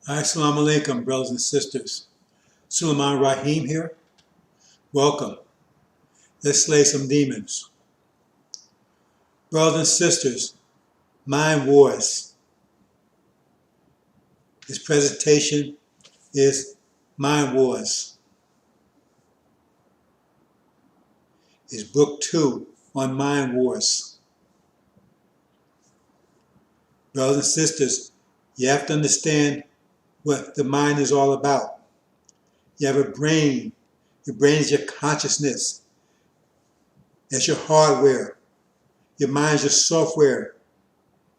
Assalamu alaikum, brothers and sisters. Suleiman Raheem here. Welcome. Let's slay some demons. Brothers and sisters, mind wars. This presentation is Mind Wars. It's book 2 on mind wars. Brothers and sisters, you have to understand what the mind is all about. You have a brain. Your brain is your consciousness. That's your hardware. Your mind is your software.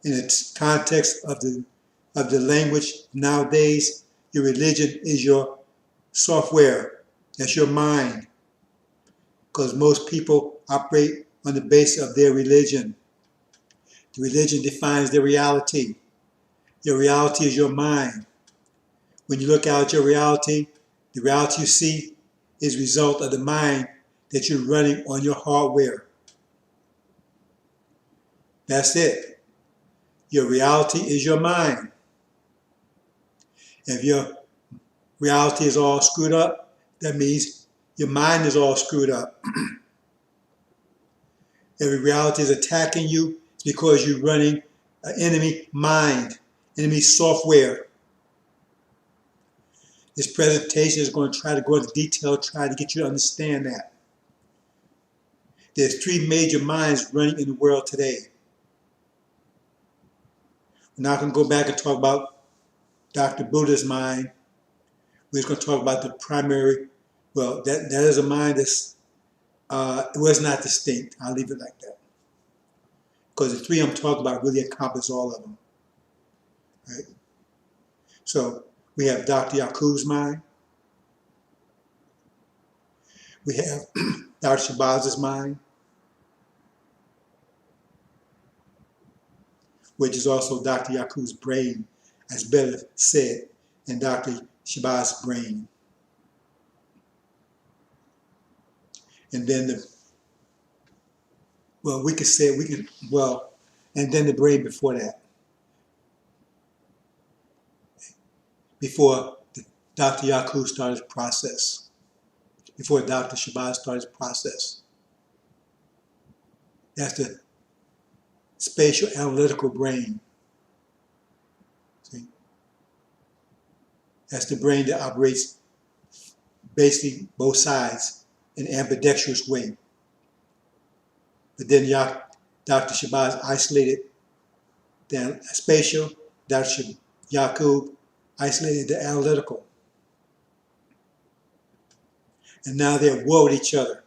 In the context of the language nowadays, your religion is your software. That's your mind. Because most people operate on the basis of their religion. The religion defines their reality. Your reality is your mind. When you look out at your reality, the reality you see is a result of the mind that you're running on your hardware. That's it. Your reality is your mind. If your reality is all screwed up, that means your mind is all screwed up. If reality is attacking you, it's because you're running an enemy mind, enemy software. This presentation is going to try to go into detail, try to get you to understand that. There's 3 major minds running in the world today. We're not going to go back and talk about Dr. Buddha's mind. We're just going to talk about the primary, well, that is a mind that's, it was not distinct. I'll leave it like that. Because the 3 I'm talking about really encompass all of them. Right? So we have Dr. Yakub's mind. We have Dr. Shabaz's mind, which is also Dr. Yakub's brain, as better said, and Dr. Shabaz's brain. And then and then the brain before that. Before Dr. Yakub started his process. Before Dr. Shabazz started his process. That's the spatial analytical brain. See? That's the brain that operates basically both sides in an ambidextrous way. But then Dr. Shabazz isolated the spatial, Dr. Yakub isolated the analytical. And now they're at war with each other.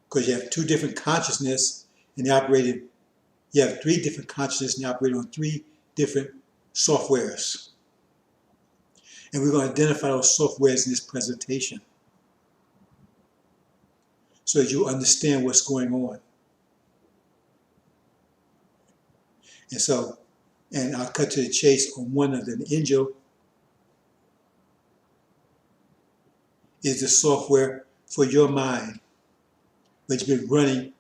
Because you have 2 different consciousness and you have 3 different consciousness and they operate on 3 different softwares. And we're going to identify those softwares in this presentation so that you understand what's going on. And I'll cut to the chase on one of them. The Al-Injil is the software for your mind, which has been running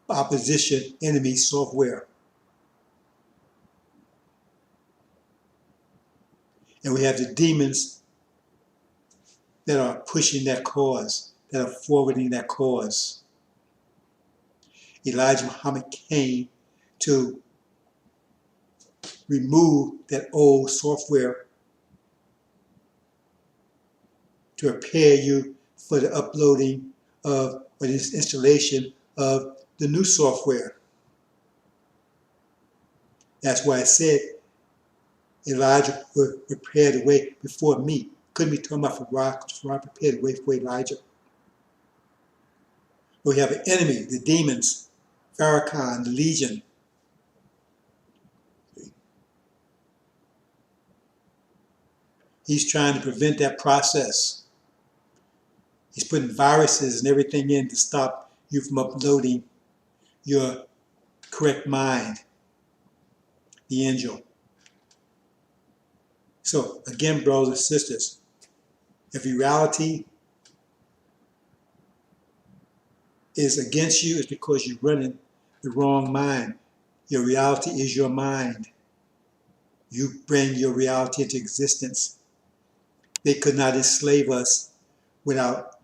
opposition enemy software. And we have the demons that are pushing that cause, that are forwarding that cause. Elijah Muhammad came to remove that old software to prepare you for the uploading of, or this installation of the new software. That's why I said Elijah would prepare the way before me. Couldn't be talking about Farah prepared the way for Elijah. We have an enemy, the demons, Farrakhan, the Legion. He's trying to prevent that process. He's putting viruses and everything in to stop you from uploading your correct mind, the angel. So again, brothers and sisters, if reality is against you, it's because you're running the wrong mind. Your reality is your mind. You bring your reality into existence. They could not enslave us without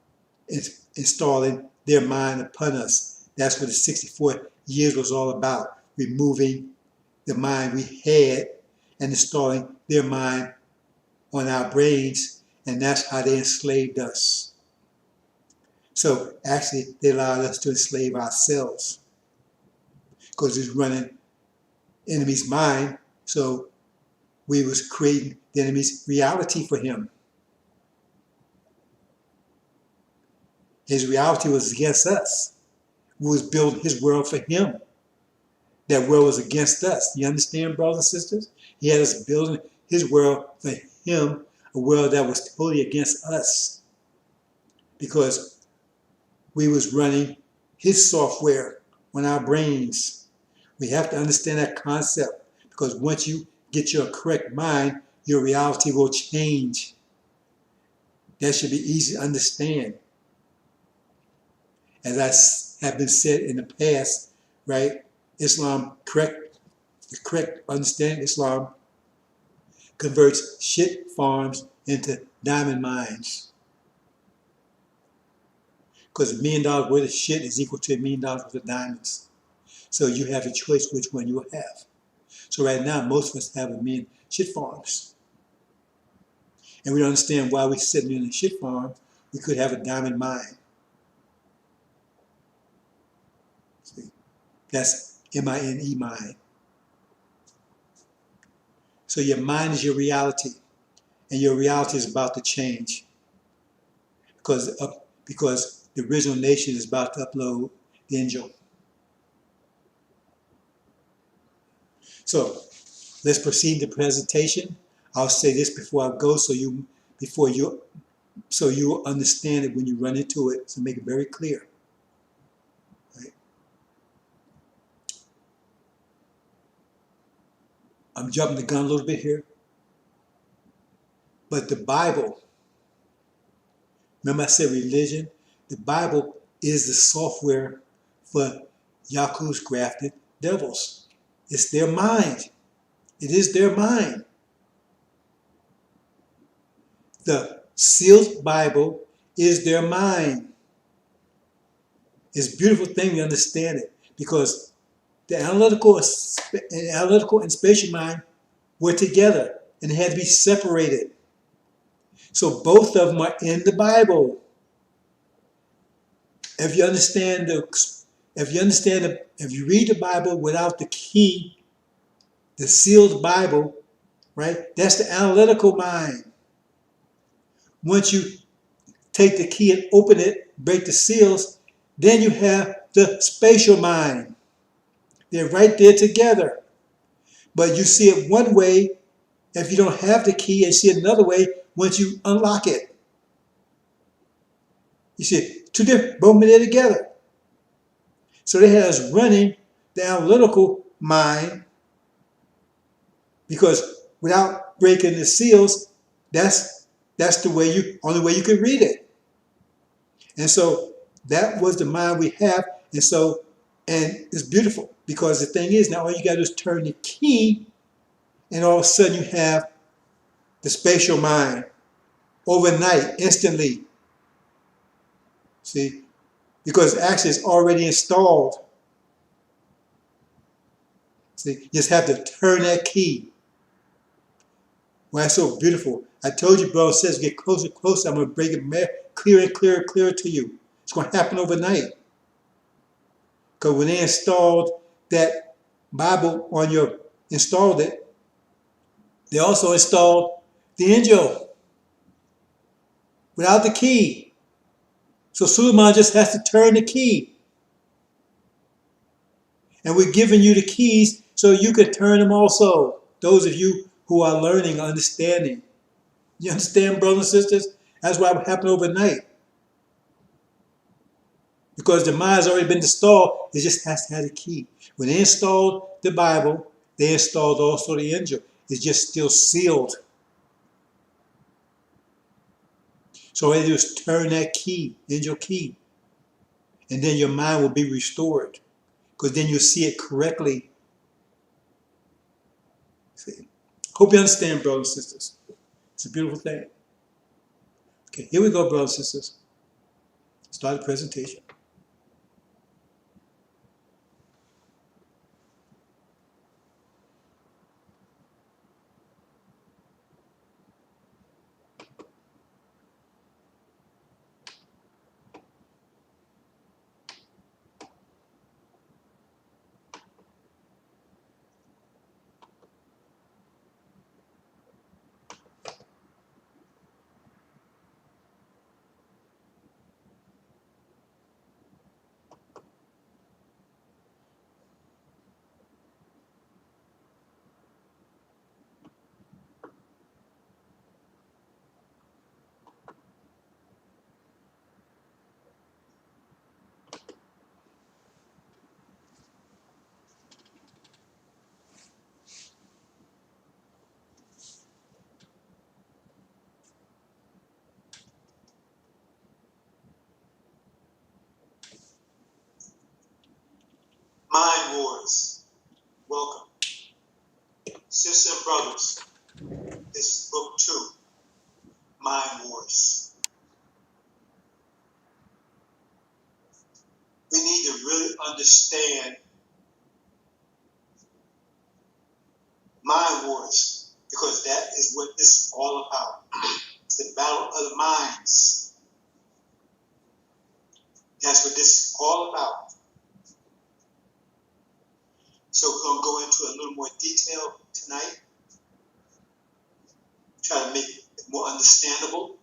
installing their mind upon us. That's what the 64 years was all about, removing the mind we had and installing their mind on our brains, and that's how they enslaved us. So actually, they allowed us to enslave ourselves because it's running enemy's mind. So we was creating the enemy's reality for him. His reality was against us. We was building his world for him. That world was against us. You understand, brothers and sisters? He had us building his world for him, a world that was totally against us because we was running his software on our brains. We have to understand that concept because once you get your correct mind, your reality will change. That should be easy to understand. As I have been said in the past, right? Islam, the correct understanding Islam converts shit farms into diamond mines. Because $1 million worth of shit is equal to $1 million worth of diamonds. So you have a choice which one you will have. So right now, most of us have $1 million shit farms. And we don't understand why we're sitting in a shit farm. We could have a diamond mine. See? That's M-I-N-E, mind. So your mind is your reality. And your reality is about to change. Because the original nation is about to upload the Injil. So let's proceed the presentation. I'll say this before I go so you understand it when you run into it, so make it very clear. Right? I'm jumping the gun a little bit here. But the Bible, remember I said religion? The Bible is the software for Yaku's grafted devils. It's their mind. It is their mind. The sealed Bible is their mind. It's a beautiful thing to understand it because the analytical and spatial mind were together and they had to be separated. So both of them are in the Bible. If you read the Bible without the key, the sealed Bible, right? That's the analytical mind. Once you take the key and open it, break the seals, then you have the spatial mind. They're right there together. But you see it one way if you don't have the key and see it another way once you unlock it. You see, two different, both there together. So they had us running the analytical mind because without breaking the seals, that's the only way you could read it. And so that was the mind we have. And it's beautiful because the thing is now all you got to do is turn the key and all of a sudden you have the spatial mind overnight, instantly. See, because actually it's already installed. See, you just have to turn that key. Well, that's so beautiful. I told you, bro, it says get closer and closer. I'm going to break it clearer and clearer and clearer to you. It's going to happen overnight. Because when they installed that Bible installed it, they also installed the angel without the key. So Suleiman just has to turn the key. And we're giving you the keys so you can turn them also. Those of you who are learning, understanding. You understand, brothers and sisters? That's why it happened overnight. Because the mind's already been installed, it just has to have the key. When they installed the Bible, they installed also the angel. It's just still sealed. So all they do is turn that key, angel key, and then your mind will be restored. because then you'll see it correctly. See? Hope you understand, brothers and sisters. It's a beautiful thing. Okay, here we go, brothers and sisters. Start the presentation. Mind Wars. Welcome. Sisters and brothers, this is book 2, Mind Wars. We need to really understand mind wars, because that is what this is all about. It's the battle of the minds. That's what this is all about. So we're going to go into a little more detail tonight. Try to make it more understandable,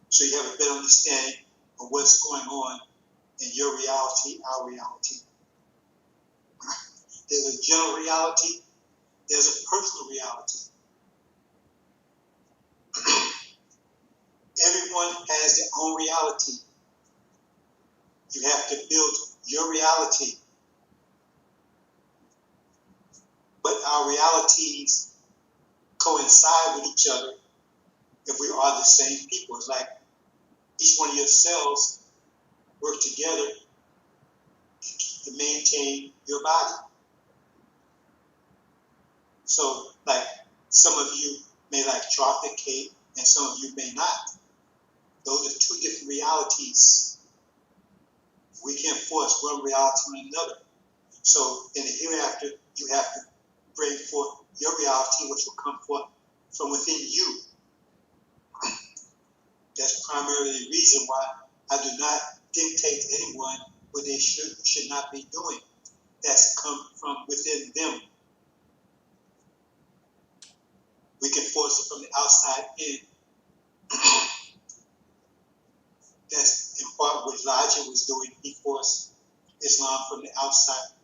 so you have a better understanding of what's going on in your reality, our reality. There's a general reality. There's a personal reality. Everyone has their own reality. You have to build your reality. But our realities coincide with each other if we are the same people. It's like each one of your cells work together to maintain your body. So, like, some of you may like chocolate cake and some of you may not. Those are two different realities. We can't force one reality on another. So, in the hereafter, you have to bring forth your reality, which will come forth from within you. That's primarily the reason why I do not dictate to anyone what they should not be doing. That's come from within them. We can force it from the outside in. That's in part what Elijah was doing. He forced Islam from the outside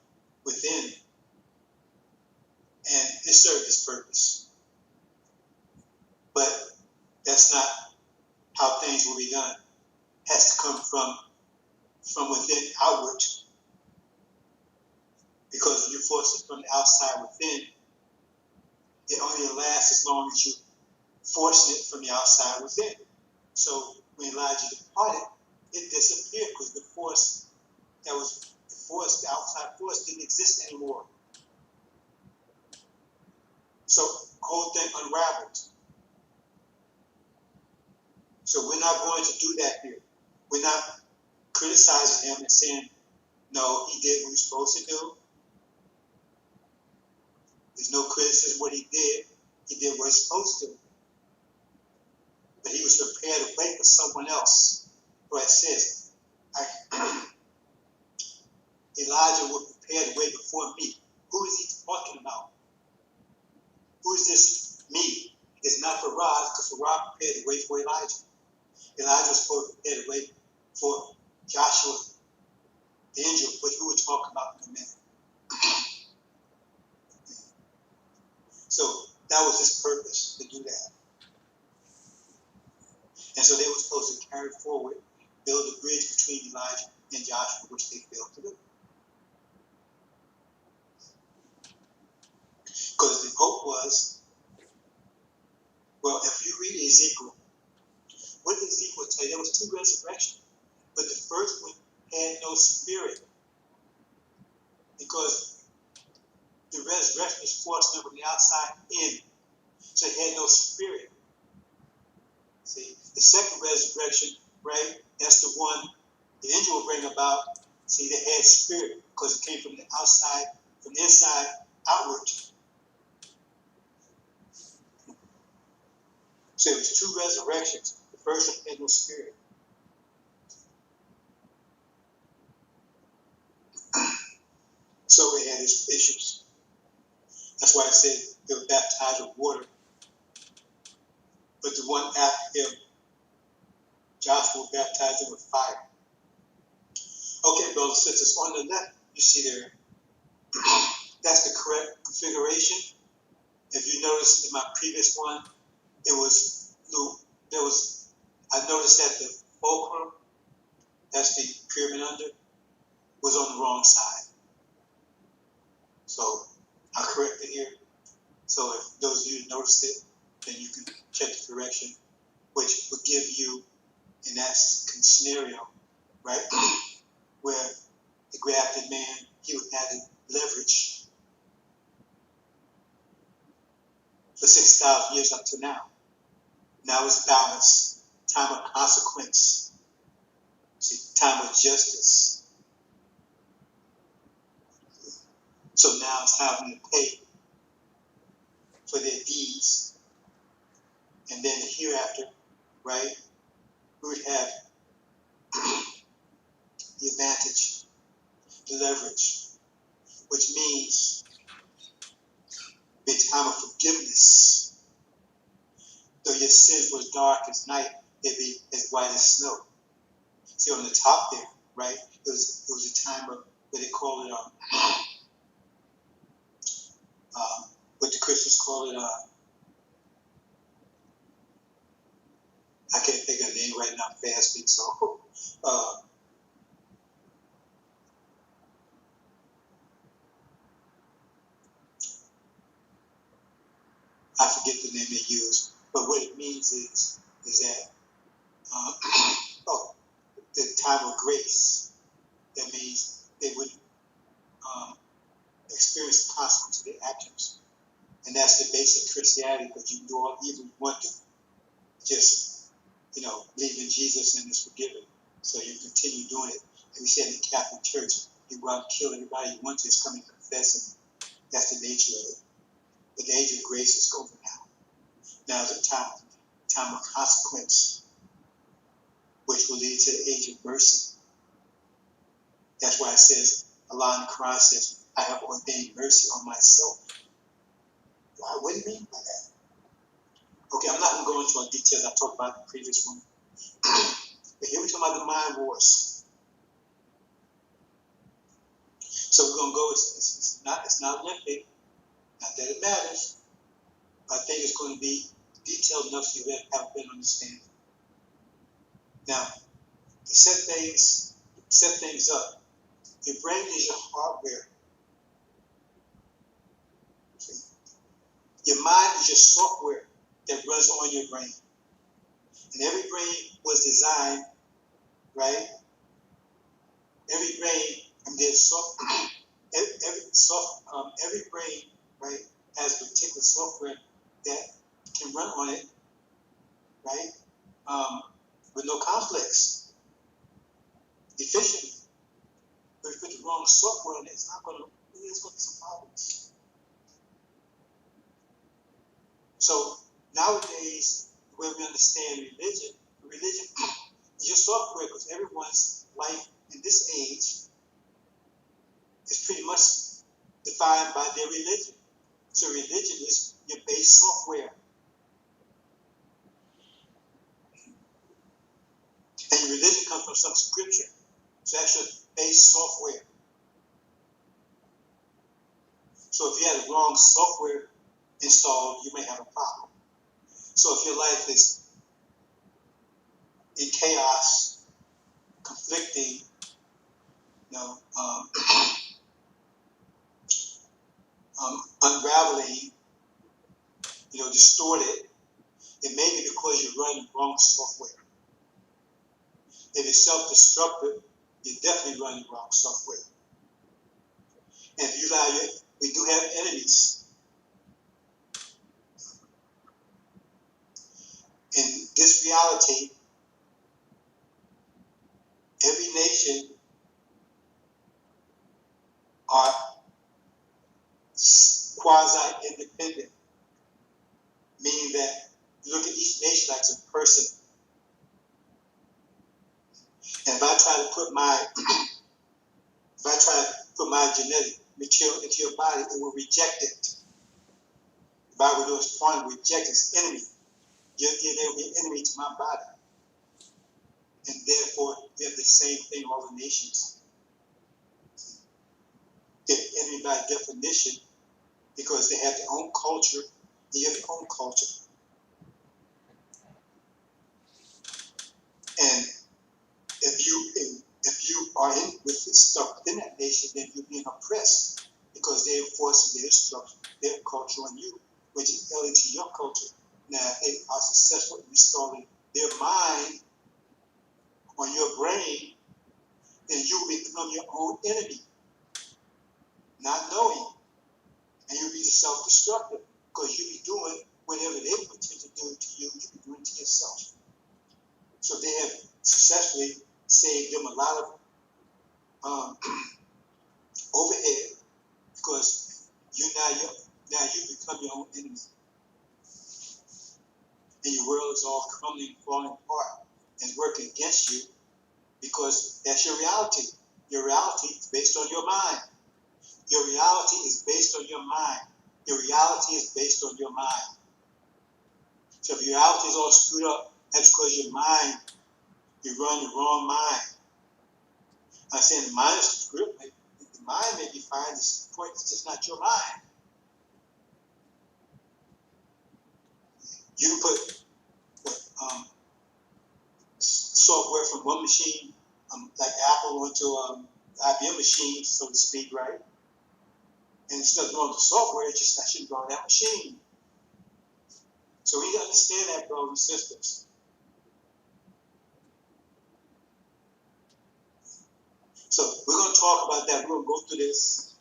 within. And it served its purpose. But that's not how things will be done. It has to come from within outward. Because if you force it from the outside within, it only lasts as long as you force it from the outside within. So when Elijah departed, it disappeared because the outside force didn't exist anymore. So the whole thing unraveled. So we're not going to do that here. We're not criticizing him and saying, no, he did what he was supposed to do. There's no criticism of what he did. He did what he's supposed to. But he was prepared to wait for someone else. But it says, Elijah was prepared to wait before me. Who is he talking about? Who is this me? It's not for Rod, because for Rod prepared to wait for Elijah. Elijah was supposed to prepare to wait for Joshua, the angel, which we will talk about in a minute. So that was his purpose, to do that. And so they were supposed to carry forward, build a bridge between Elijah and Joshua, which they failed to do. Because the hope was, well, if you read Ezekiel, what did Ezekiel tell you? There was 2 resurrections. But the first one had no in. So he had no spirit. See, the second resurrection, right? That's the one the angel will bring about. See, they had spirit because it came from the outside, from the inside outward. So it was two resurrections. The first one had no spirit. So it had its issues. That's why I said they were baptized with water. But the one after him, Joshua baptized them with fire. Okay, brothers and sisters, on the left, you see there, that's the correct configuration. If you notice in my previous one, I noticed that the fulcrum, that's the pyramid under, was on the wrong side. So I corrected here. So if those of you who noticed it, then you can check the correction, which would give you in that scenario, right, where the grafted man, he would have the leverage for 6,000 years up to now. Now it's balance, time of consequence, see, time of justice. So now it's time for them to pay for their deeds. And then hereafter, right, we would have the advantage, the leverage, which means the time of forgiveness. Though your sins were dark as night, they'd be as white as snow. See on the top there, right? It was a time of what they call it, what the Christians call it, I can't think of the name right now, fasting, so I forget the name they use. But what it means is that the time of grace. That means they would experience the consequence of their actions. And that's the base of Christianity, because you can do all evil you want to. Just, believe in Jesus and it's forgiven. So you continue doing it. And we said in the Catholic Church, you go out and kill everybody you want to, just come and confess it. That's the nature of it. But the age of grace is over now. Now is a time of consequence, which will lead to the age of mercy. That's why it says, Allah in the Quran says, I have ordained mercy on myself. Wow, what do you mean by that? Okay, I'm not going to go into all details I talked about in the previous one. But here we're talking about the mind wars. So we're going to go, it's not Olympic, not that it matters, but I think it's going to be detailed enough so you have a better understanding. Now, to set things up, your brain is your hardware. Your mind is your software that runs on your brain. And every brain was designed, right? Every brain, every brain, right, has a particular software that can run on it, right, with no conflicts, efficiently. But if you put the wrong software on it, it's going to be some problems. So nowadays, the way we understand religion is your software, because everyone's life in this age is pretty much defined by their religion. So religion is your base software. And your religion comes from some scripture. So that's your base software. So if you have the wrong software installed, you may have a problem. So if your life is in chaos, conflicting, unraveling, distorted, it may be because you're running the wrong software. If it's self-destructive, you're definitely running the wrong software. And if you allow we do have enemies. reality, every nation are quasi-independent, meaning that you look at each nation like it's a person. And if I try to put my genetic material into your body, it will reject it. If I were to respond, reject its enemy. Your DNA will be an enemy to my body. And therefore, we have the same thing in all the nations. They're enemy by definition because they have their own culture, and you have your own culture. And if you are in with this stuff within that nation, then you're being oppressed because they're enforcing their structure, their culture on you, which is alien to your culture. Now, if they are successful in installing their mind on your brain, then you will become your own enemy, not knowing. And you'll be self-destructive because you'll be doing whatever they pretend to do to you, you'll be doing to yourself. So they have successfully saved them a lot of overhead because you become your own enemy. And your world is all crumbling, falling apart, and working against you because that's your reality. Your reality is based on your mind. Your reality is based on your mind. Your reality is based on your mind. So if your reality is all screwed up, that's because your mind, you run the wrong mind. I'm saying the mind is screwed up. The mind may be fine. The point is just not your mind. You can put software from one machine, like Apple, onto IBM machine, so to speak, right? And it's not wrong with the software, it's just not shouldn't run that machine. So we need to understand that, brothers and sisters. So we're going to talk about that. We're going to go through this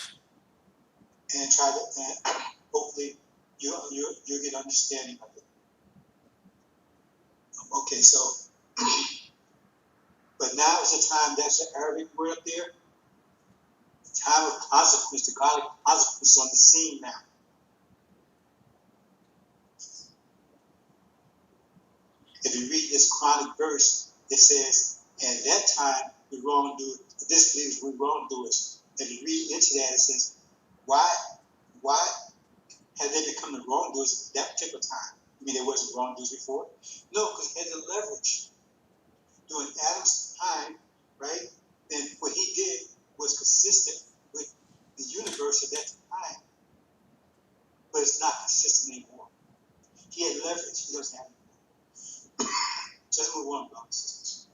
and try to, and hopefully you'll get understanding of it. Okay, so, but now is the time, that's the Arabic word there. The time of consequence, the godly consequence on the scene now. If you read this chronic verse, it says, and at that time, the wrongdoers, the disbelievers were wrongdoers. If you read into that, it says, why had they become the wrongdoers at that particular time? You mean there wasn't wrongdoers before? No, because they had the leverage. During Adam's time, right, then what he did was consistent with the universe at that time. But it's not consistent anymore. He had leverage. He doesn't have it anymore. So let's move on, brothers and sisters.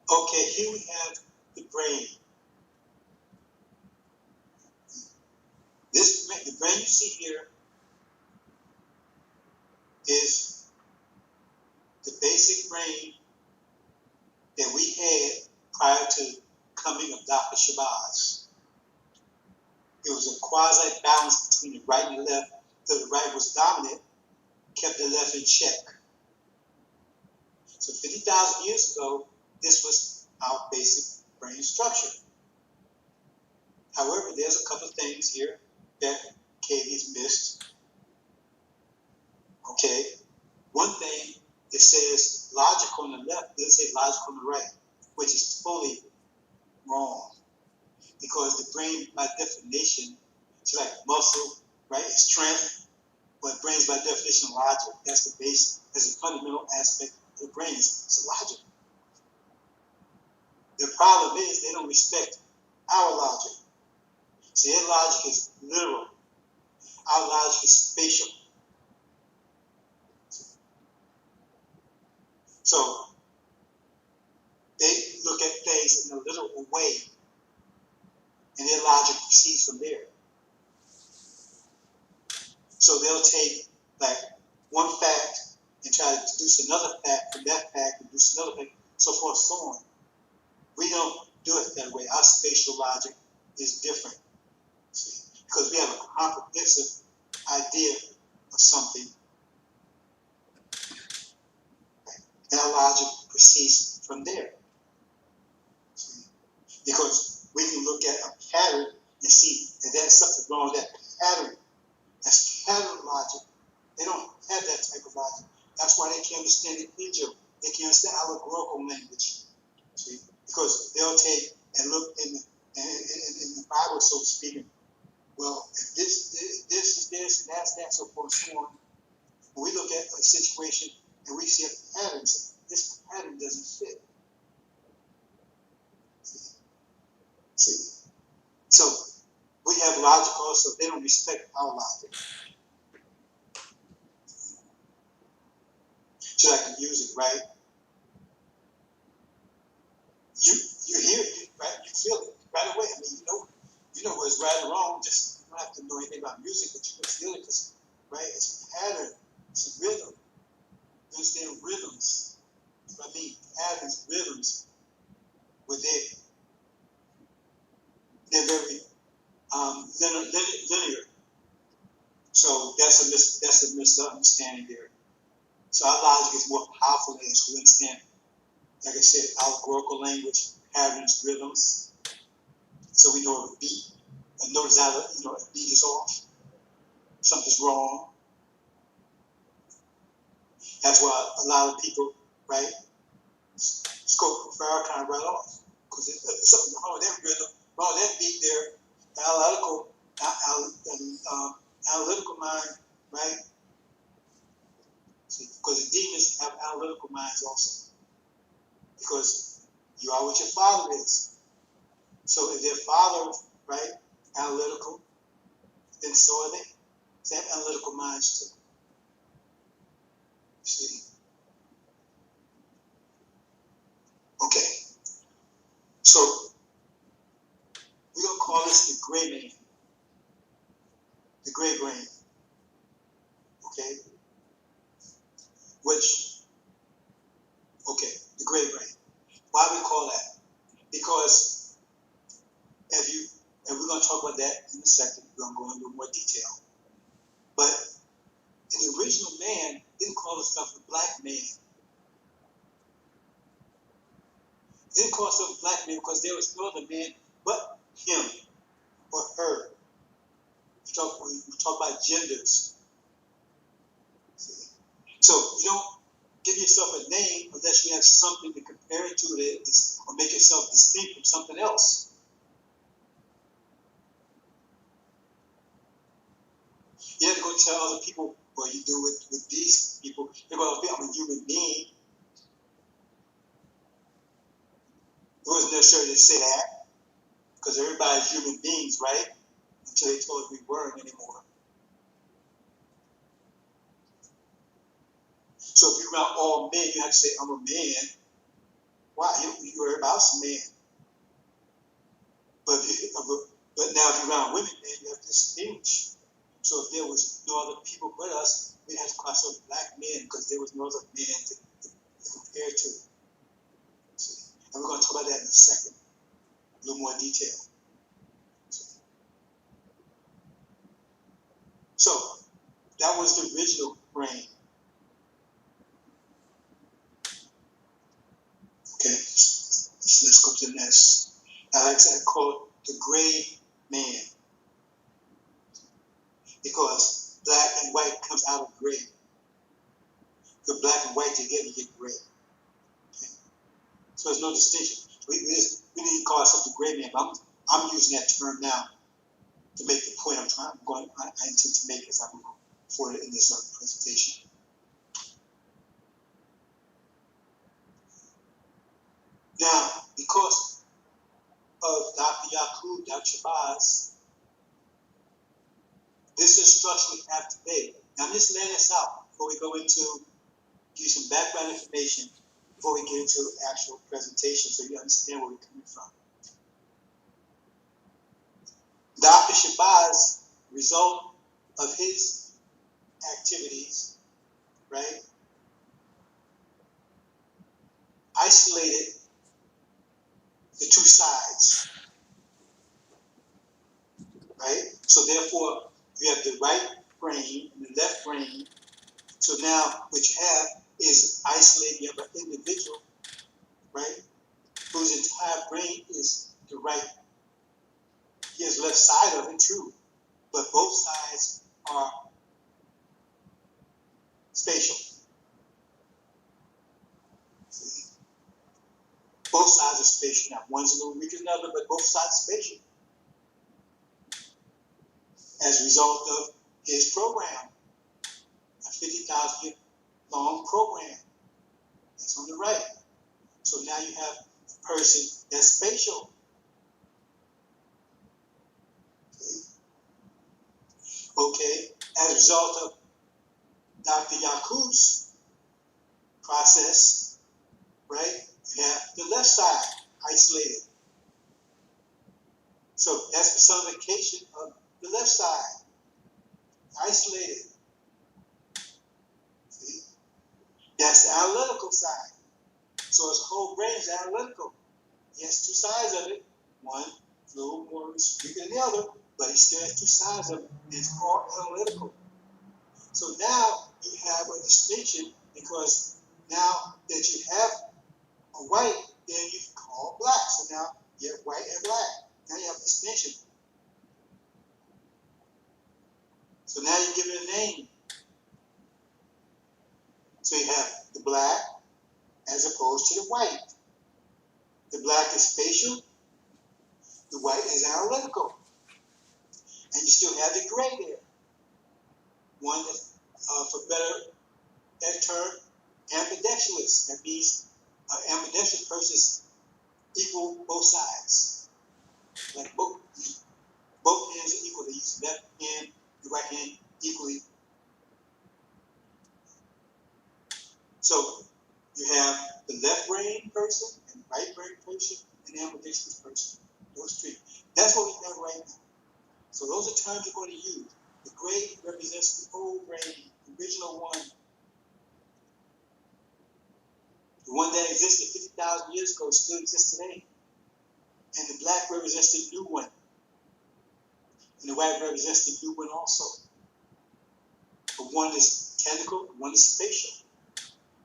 Okay, here we have the brain. The brain you see here is the basic brain that we had prior to the coming of Dr. Shabazz. It was a quasi-balance between the right and the left, so the right was dominant, kept the left in check. So 50,000 years ago, this was our basic brain structure. However, there's a couple of things here that Katie's missed. Okay, one thing, it says logic on the left, doesn't say logic on the right, which is fully wrong. Because the brain, by definition, it's like muscle, right? It's strength, but brain's by definition logic. That's the base, that's a fundamental aspect of the brain. It's logic. The problem is they don't respect our logic. See, their logic is literal. Our logic is spatial. So they look at things in a literal way, and their logic proceeds from there. So they'll take like one fact and try to deduce another fact from that fact, and deduce another fact, so forth, so on. We don't do it that way. Our spatial logic is different. because we have a comprehensive idea of something, and our logic proceeds from there. Because we can look at a pattern and see if there's something wrong with that pattern. That's pattern logic. They don't have that type of logic. That's why they can't understand the Injil. They can't understand allegorical language. See? Because they'll take and look in the Bible, so to speak. Well, if this is this, and that's that, so forth, so on. When we look at a situation and we see a pattern, so this pattern doesn't fit. See? So we have logic also. They don't respect our logic. So like music, right? You hear it, right? You feel it right away. I mean, you know what's right or wrong. Just you don't have to know anything about music, but you can feel it because, right? It's a pattern. It's a rhythm. You understand rhythms? That's what I mean. Patterns, rhythms. Where they're very linear. So that's a misunderstanding there. So our logic is more powerful than this. We understand, like I said, allegorical language, patterns, rhythms. So we know a beat. And notice how a beat is off. Something's wrong. That's why a lot of people, right, scope Farrakhan right off. Because there's something wrong with that rhythm, wrong with that beat there. Analytical mind, right? Because the demons have analytical minds also. Because you are what your father is. So if their father, right, analytical, then so are they. They have analytical minds too. See? Okay. So we're going to call this the gray man. The gray brain. Okay? The gray brain. Why do we call that? Because and we're going to talk about that in a second. We're going to go into more detail. But the original man didn't call himself a black man. He didn't call himself a black man because there was no other man but him or her. We talk about genders. See? So you don't give yourself a name unless you have something to compare it to or make yourself distinct from something else. You have to go tell other people what you do with these people. They're going to be, I'm a human being. It wasn't necessary to say that because everybody's human beings, right? Until they told us we weren't anymore. So if you're around all men, you have to say, I'm a man. Why? You're about some man. But now if you're around women, man, you have to distinguish. So if there was no other people but us, we'd have to call ourselves black men because there was no other man to compare to. See? And we're going to talk about that in a second, a little more detail. So that was the original brain. Okay, let's go to the next. I like to call it the gray man because black and white comes out of gray. The black and white together get gray. Okay? So there's no distinction. We need to call ourselves the gray man. But I'm using that term now to make the point I intend to make as I move forward in this presentation. Now, because of Dr. Yaqub, Dr. Shabazz, this is the structure we have today. Now, I'm just laying this out before we go into give you some background information before we get into the actual presentation so you understand where we're coming from. Dr. Shabazz, result of his activities, right, isolated the two sides, right? So therefore, therefore, you have the right brain and the left brain. So now what you have is isolated. You have an individual, right, whose entire brain is the right. He has left side of it, true, but both sides are spatial. See? Both sides are spatial. Now, one's a little weaker than the other, but both sides are spatial. As a result of his program, a 50,000 year long program that's on the right. So now you have a person that's spatial. Okay, as a result of Dr. Yakub's process, right, you have the left side isolated. So that's personification of the left side, isolated. See? That's the analytical side. So his whole brain is analytical. He has two sides of it. One a little more weaker than the other, but he still has two sides of it. And it's called analytical. So now you have a distinction because now that you have a white, then you can call black. So now you have white and black. Now you have a distinction. So now you give it a name. So you have the black as opposed to the white. The black is spatial. The white is analytical. And you still have the gray there. One that, for better that term, ambidextrous. That means an ambidextrous person is equal both sides. Like both hands are equal. They use the left hand, the right hand equally. So you have the left brain person and the right brain person and the ambidextrous person. Those three. That's what we have right now. So those are terms you're going to use. The gray represents the old brain, the original one. The one that existed 50,000 years ago still exists today. And the black represents the new one. And the white represents the new one also. But one is technical and one is spatial.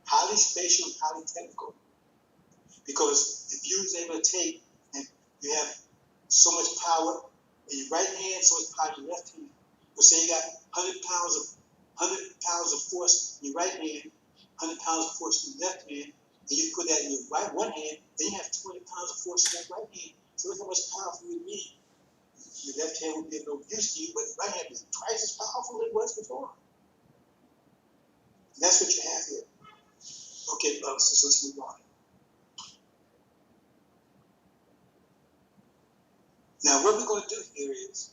Highly spatial and highly technical. Because if you was able to take and you have so much power in your right hand, so much power in your left hand. But say you got 100 pounds of force in your right hand, 100 pounds of force in your left hand, and you put that in your right one hand, then you have 200 pounds of force in that right hand. So look how much power you would need. Your left hand would be of no use to you, but the right hand is twice as powerful as it was before. And that's what you have here. Okay, so let's move on. Now, what we're going to do here is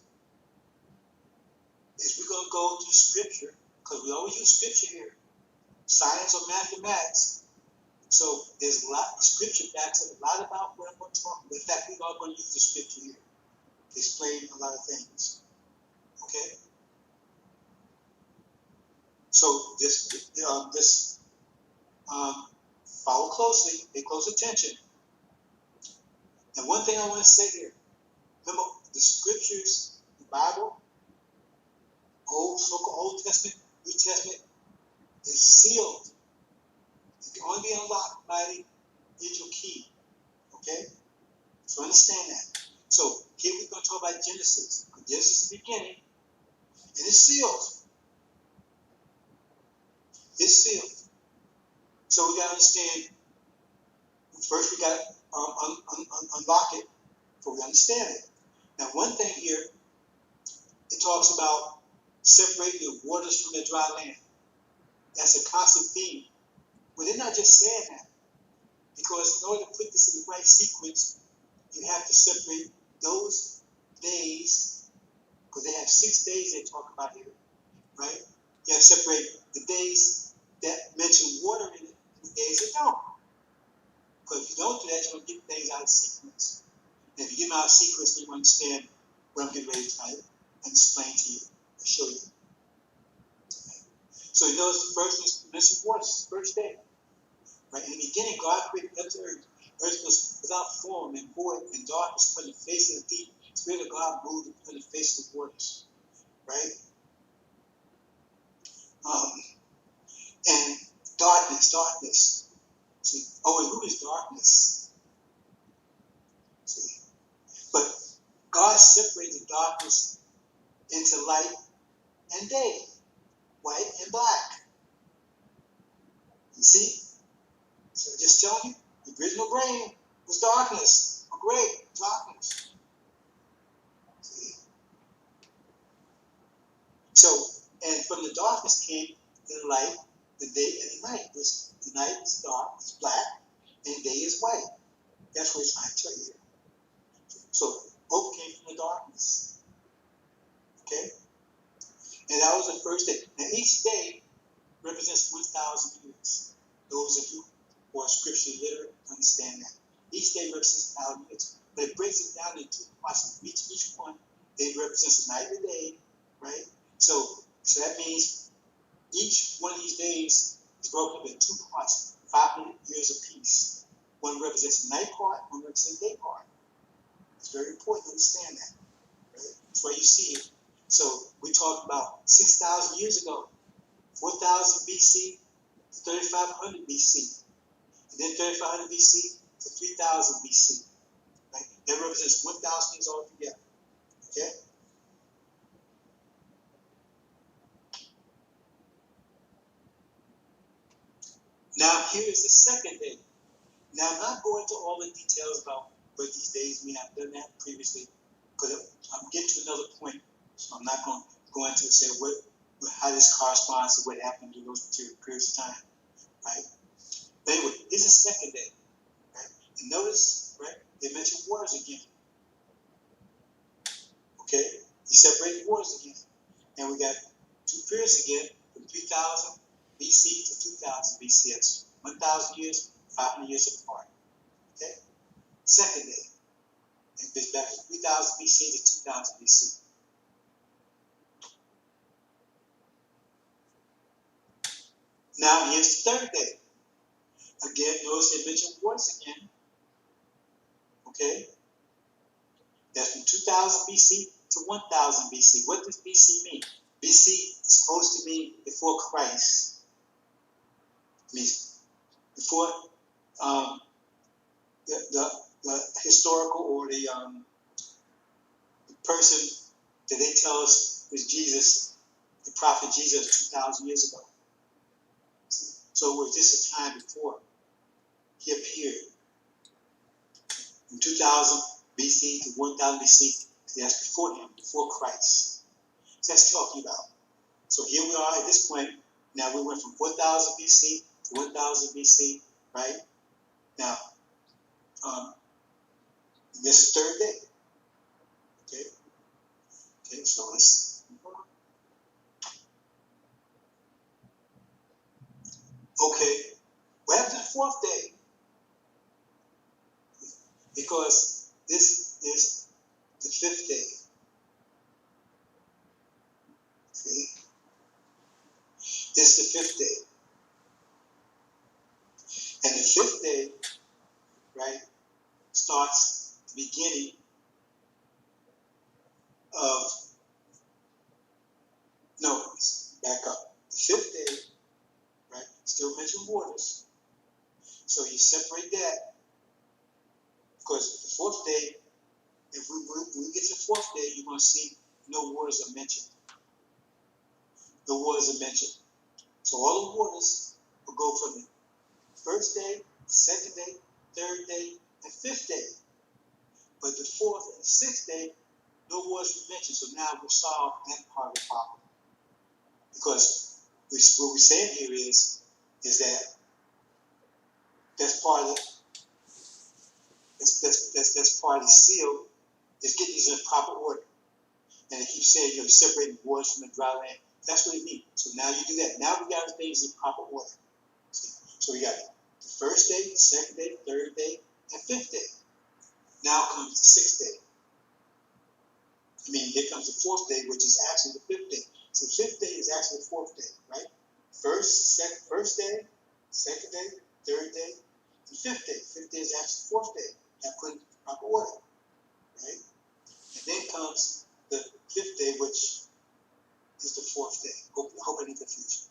we're going to go to scripture, because we always use scripture here. Science or mathematics. So there's a lot, scripture backs up a lot about what I'm going to talk about. In fact, we're all going to use the scripture here to explain a lot of things. Okay? So just follow closely, pay close attention. And one thing I want to say here, remember the scriptures, the Bible, so-called Old Testament, New Testament, is sealed. It can only be unlocked by the digital key. Okay? So understand that. So here we're going to talk about Genesis. Genesis is the beginning, and it's sealed. It's sealed. So we got to understand. First, we got to unlock it before we understand it. Now, one thing here, it talks about separating the waters from the dry land. That's a constant theme. But they're not just saying that. Because in order to put this in the right sequence, you have to separate those days, because they have 6 days they talk about here, right? You have to separate the days that mention water in it and the days that don't. Because if you don't do that, you're going to get things out of sequence. And if you get them out of sequence, then you understand what I'm getting ready to try and explain to you and show you. Right? So you notice the first is mention water, it's the first day. Right? In the beginning, God created the earth. Earth was without form and void, and darkness upon the face of the deep. The Spirit of God moved upon the face of the waters. right? And darkness. See, oh, and who is darkness? See, but God separated darkness into light and day, white and black. You see? So just telling you, the original brain was darkness, or gray, darkness. See? So, and from the darkness came the light, the day and the night. The night is dark, it's black, and day is white. That's what it's trying to tell you. So, both came from the darkness. Okay? And that was the first day. Now, each day represents 1,000 years. Those of you who are scripturally literate understand that. Each day represents 1,000 years. But it breaks it down into two parts. Each one, they represents a night and a day, right? So that means each one of these days is broken up into two parts, 500 years apiece. One represents the night part, one represents the day part. It's very important to understand that. Right? That's why you see it. So we talked about 6,000 years ago, 4,000 BC to 3,500 BC, and then 3,500 BC to 3,000 BC. Right? That represents 1,000 years altogether. Okay? Now here is the second day. Now I'm not going into all the details about what these days mean. I've done that previously because I'm getting to another point, so I'm not going to go into say how this corresponds to what happened during those particular periods of time, right? But anyway, this is the second day, right? And notice, right? They mention waters again. Okay, he separated waters again, and we got two periods again from 3,000 BC to 2,000 BC. That's 1,000 years, 500 years apart. Okay, second day. It goes back from 3,000 BC to 2,000 BC. Now here's the third day. Again, notice they mention waters again. Okay, that's from 2,000 BC to 1,000 BC. What does BC mean? BC is supposed to mean before Christ. It means before the historical or the person that they tell us was Jesus, the prophet Jesus, 2,000 years ago. So it was just a time before he appeared. From 2000 BC to 1000 BC, that's before him, before Christ. So that's talking about. So here we are at this point. Now we went from 4000 BC to 1000 BC, right? Now, this is the third day. Okay, so let's move on. Okay, what happened to the fourth day? Because this is the fifth day. See? This is the fifth day. And the fifth day, right, starts the beginning of, no, back up. The fifth day, right, still mention waters. So you separate that, because the fourth day, if we get to the fourth day, you're going to see no waters are mentioned. No waters are mentioned. So all the waters will go from the first day, second day, third day, and fifth day. But the fourth and the sixth day, no waters were mentioned. So now we'll solve that part of the problem. Because what we're saying here is that that's part of that's part of the seal is getting these in proper order. And it keeps saying, separating waters from the dry land. That's what it means. So now you do that. Now we got things in proper order. So we got the first day, the second day, third day, and fifth day. Now comes the sixth day. Here comes the fourth day, which is actually the fifth day. So the fifth day is actually the fourth day, right? First day, second day, third day, and fifth day. Fifth day is actually the fourth day. Now put in proper order, right? And then comes the fifth day, which fourth day. I hope I didn't confuse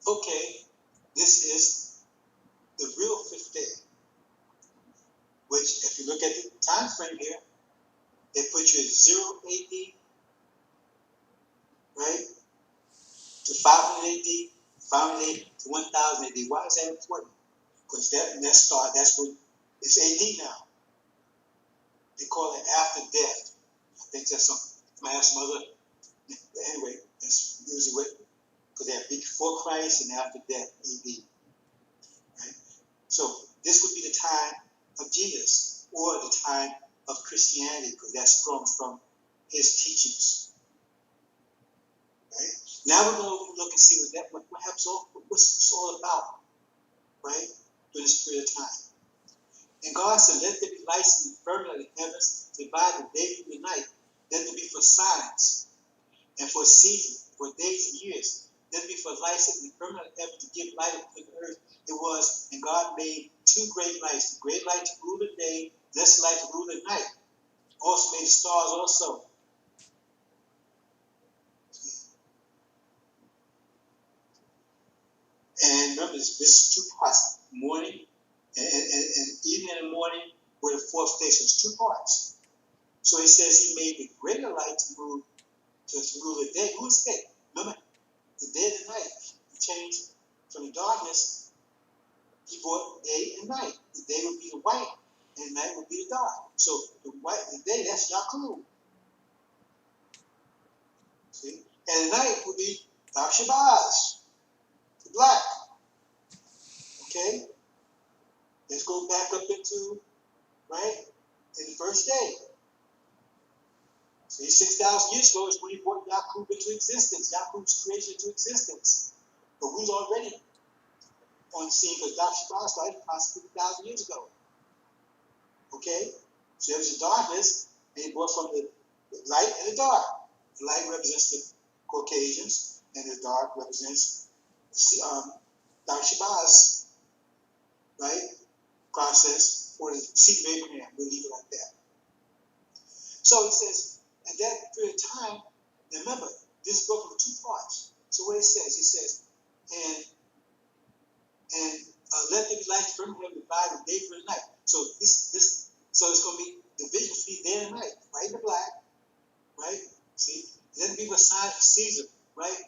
you. Okay, this is the real fifth day, which, if you look at the time frame here, they put you at 0 AD, right, to 500 AD, 500 AD to 1000 AD. Why is that important? Because that's what it's AD now. They call it after death. I think that's something. I have some other. Anyway, that's usually what, because they have before Christ and after death, AD. Right? So this would be the time of Jesus, or the time of Christianity, because that sprung from his teachings. Right? Now we're going to look and see what happens, what's this all about, right? During this period of time. And God said, let there be lights in the firmament of the heavens to divide the day from the night. Let there be for signs and for seasons, for days and years. Let there be for lights in the firmament of heaven to give light upon the earth. It was, and God made two great lights, the great light to rule the day, lesser light to rule the night. Also made the stars also. And remember, this is two parts, morning and evening and morning were the fourth day. So it's two parts. So he says he made the greater light to rule the day. Who is day? Remember, the day and the night. He changed from the darkness. He brought day and night. The day would be the white, and the night would be the dark. So the day, that's Yakub. See? And the night would be Dark Shabazz, the black. Okay? Let's go back up into, right, in the first day. See, 6,000 years ago is when he brought Yakub into existence, Yakub's creation into existence. But we was already on the scene because Dark Shabazz started approximately 2,000 years ago. Okay? So there was the darkness, and he brought from the light and the dark. The light represents the Caucasians, and the dark represents Dark Shabazz, right? Process, or the seed of Abraham. We'll leave it like that. So he says, at that period of time, remember, this is broken into two parts. So what it says, and let there be light from him divide the day from the night. So so it's going to be division between day and night, white and black, right? See, let there be a sign of Caesar, right?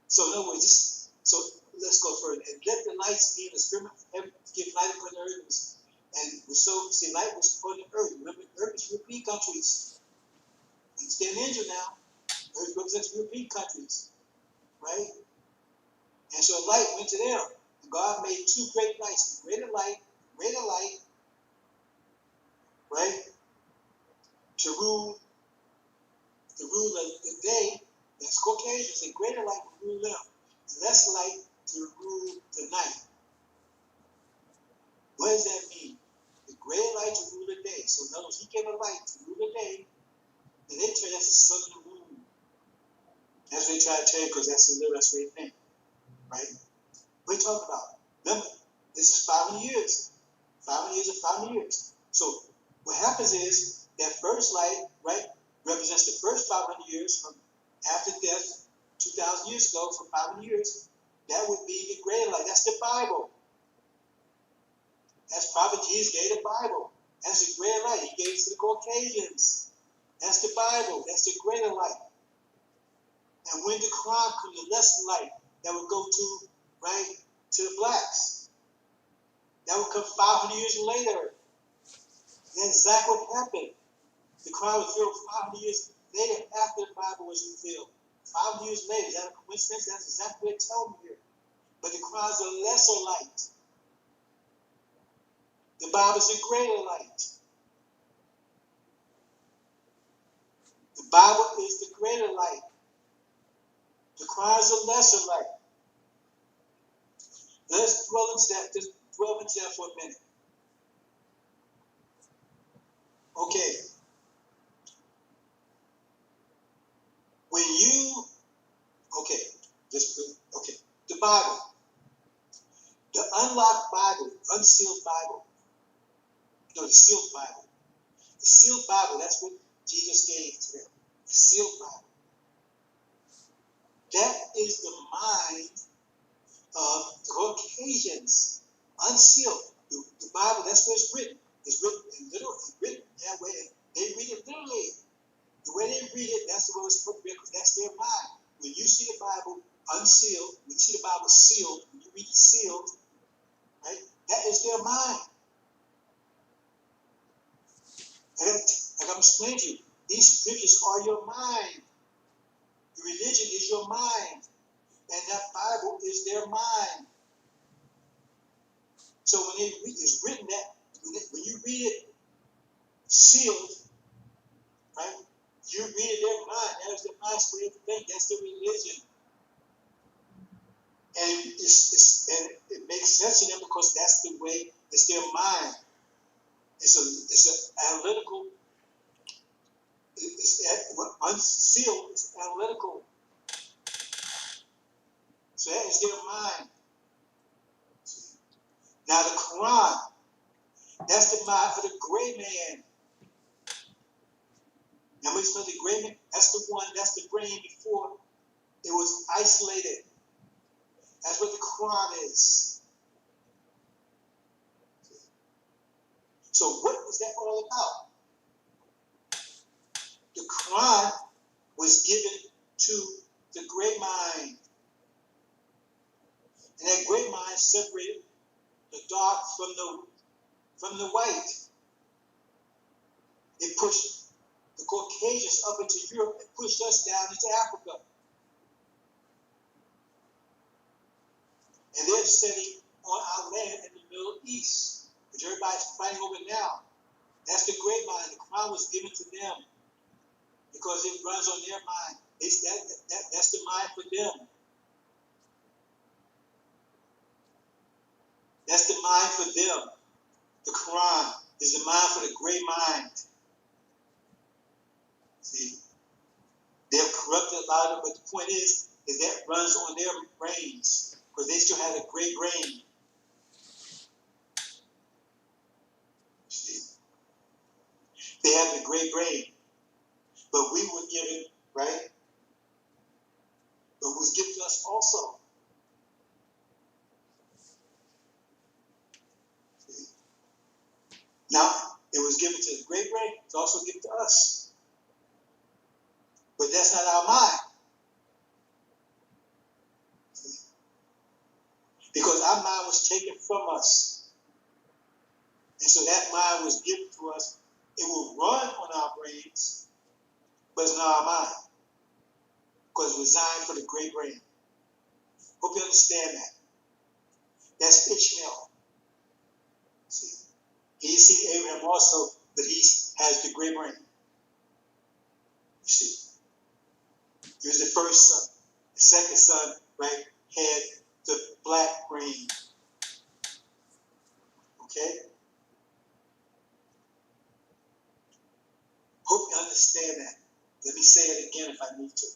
So in other words, so let's go further. And let the lights be in the spirit of heaven to give light upon the earth. And so, see, light was upon the earth. Remember, the earth is European countries. Understand Israel now. Earth represents European countries, right? And so light went to them. And God made two great lights, greater light, right? To rule the day. That's Caucasians, and greater light to rule them. And less light to rule the night. What does that mean? The greater light to rule the day. So in other words, he gave a light to rule the day, and they turn that's the sun and the moon. That's what they try to tell you, because that's the little that's what they think. Right? What are you talking about? Remember, this is 500 years. 500 years and 500 years. So what happens is that first light, right, represents the first 500 years from after death, 2,000 years ago, for 500 years. That would be the greater light. That's the Bible. That's Prophet Jesus gave the Bible. That's the greater light. He gave it to the Caucasians. That's the Bible. That's the greater light. And when the Quran comes, the lesser light that would go to, right, to the blacks. That would come 500 years later. That's exactly what happened. The Quran was revealed 500 years later after the Bible was revealed. 500 years later. Is that a coincidence? That's exactly what it's telling me here. But the Quran is a lesser light. The Bible is a greater light. The Bible is the greater light. The Quran is a lesser light. Let's dwell into that for a minute. Okay. The Bible, the unlocked Bible, unsealed Bible, the sealed Bible, The sealed Bible, that's what Jesus gave to them. The sealed Bible. That is the mind of the Caucasians. Unsealed. The Bible, that's where it's written. It's written in literal, it's written that way. They read it literally. The way they read it, that's the way it's supposed to be, because that's their mind. When you see the Bible unsealed, when you see the Bible sealed, when you read it sealed, right, that is their mind. Like I'm explaining to you, these scriptures are your mind. The religion is your mind. And that Bible is their mind. So when they read, it's written that, when you read it sealed, right, you read it their mind. That is their mind's way to think. That's their religion. And and it makes sense to them because that's the way, it's their mind. It's an analytical, unsealed, it's analytical. So that is their mind. Now the Quran, that's the mind of the gray man. Now we know the gray man, that's the brain before it was isolated. That's what the Quran is. So what was that all about? The Quran was given to the gray mind. And that gray mind separated the dark from the white. It pushed the Caucasians up into Europe and pushed us down into Africa. And they're sitting on our land in the Middle East, which everybody's fighting over now. That's the gray mind. The Quran was given to them because it runs on their mind. That's the mind for them. That's the mind for them. The Quran is the mind for the gray mind. See, they've corrupted a lot of it, but the point is that runs on their brains because they still have a gray brain. See, they have the gray brain, but we were given, right? But it was given to us also. See? Now, it was given to the gray brain, it's also given to us. But that's not our mind. See? Because our mind was taken from us. And so that mind was given to us. It will run on our brains, but it's not our mind. Because it was designed for the gray brain. Hope you understand that. That's Ishmael. See? He see Abraham also, but he has the gray brain. You see? He was the first son. The second son, right, had the black brain. Okay? Hope you understand that. Let me say it again if I need to.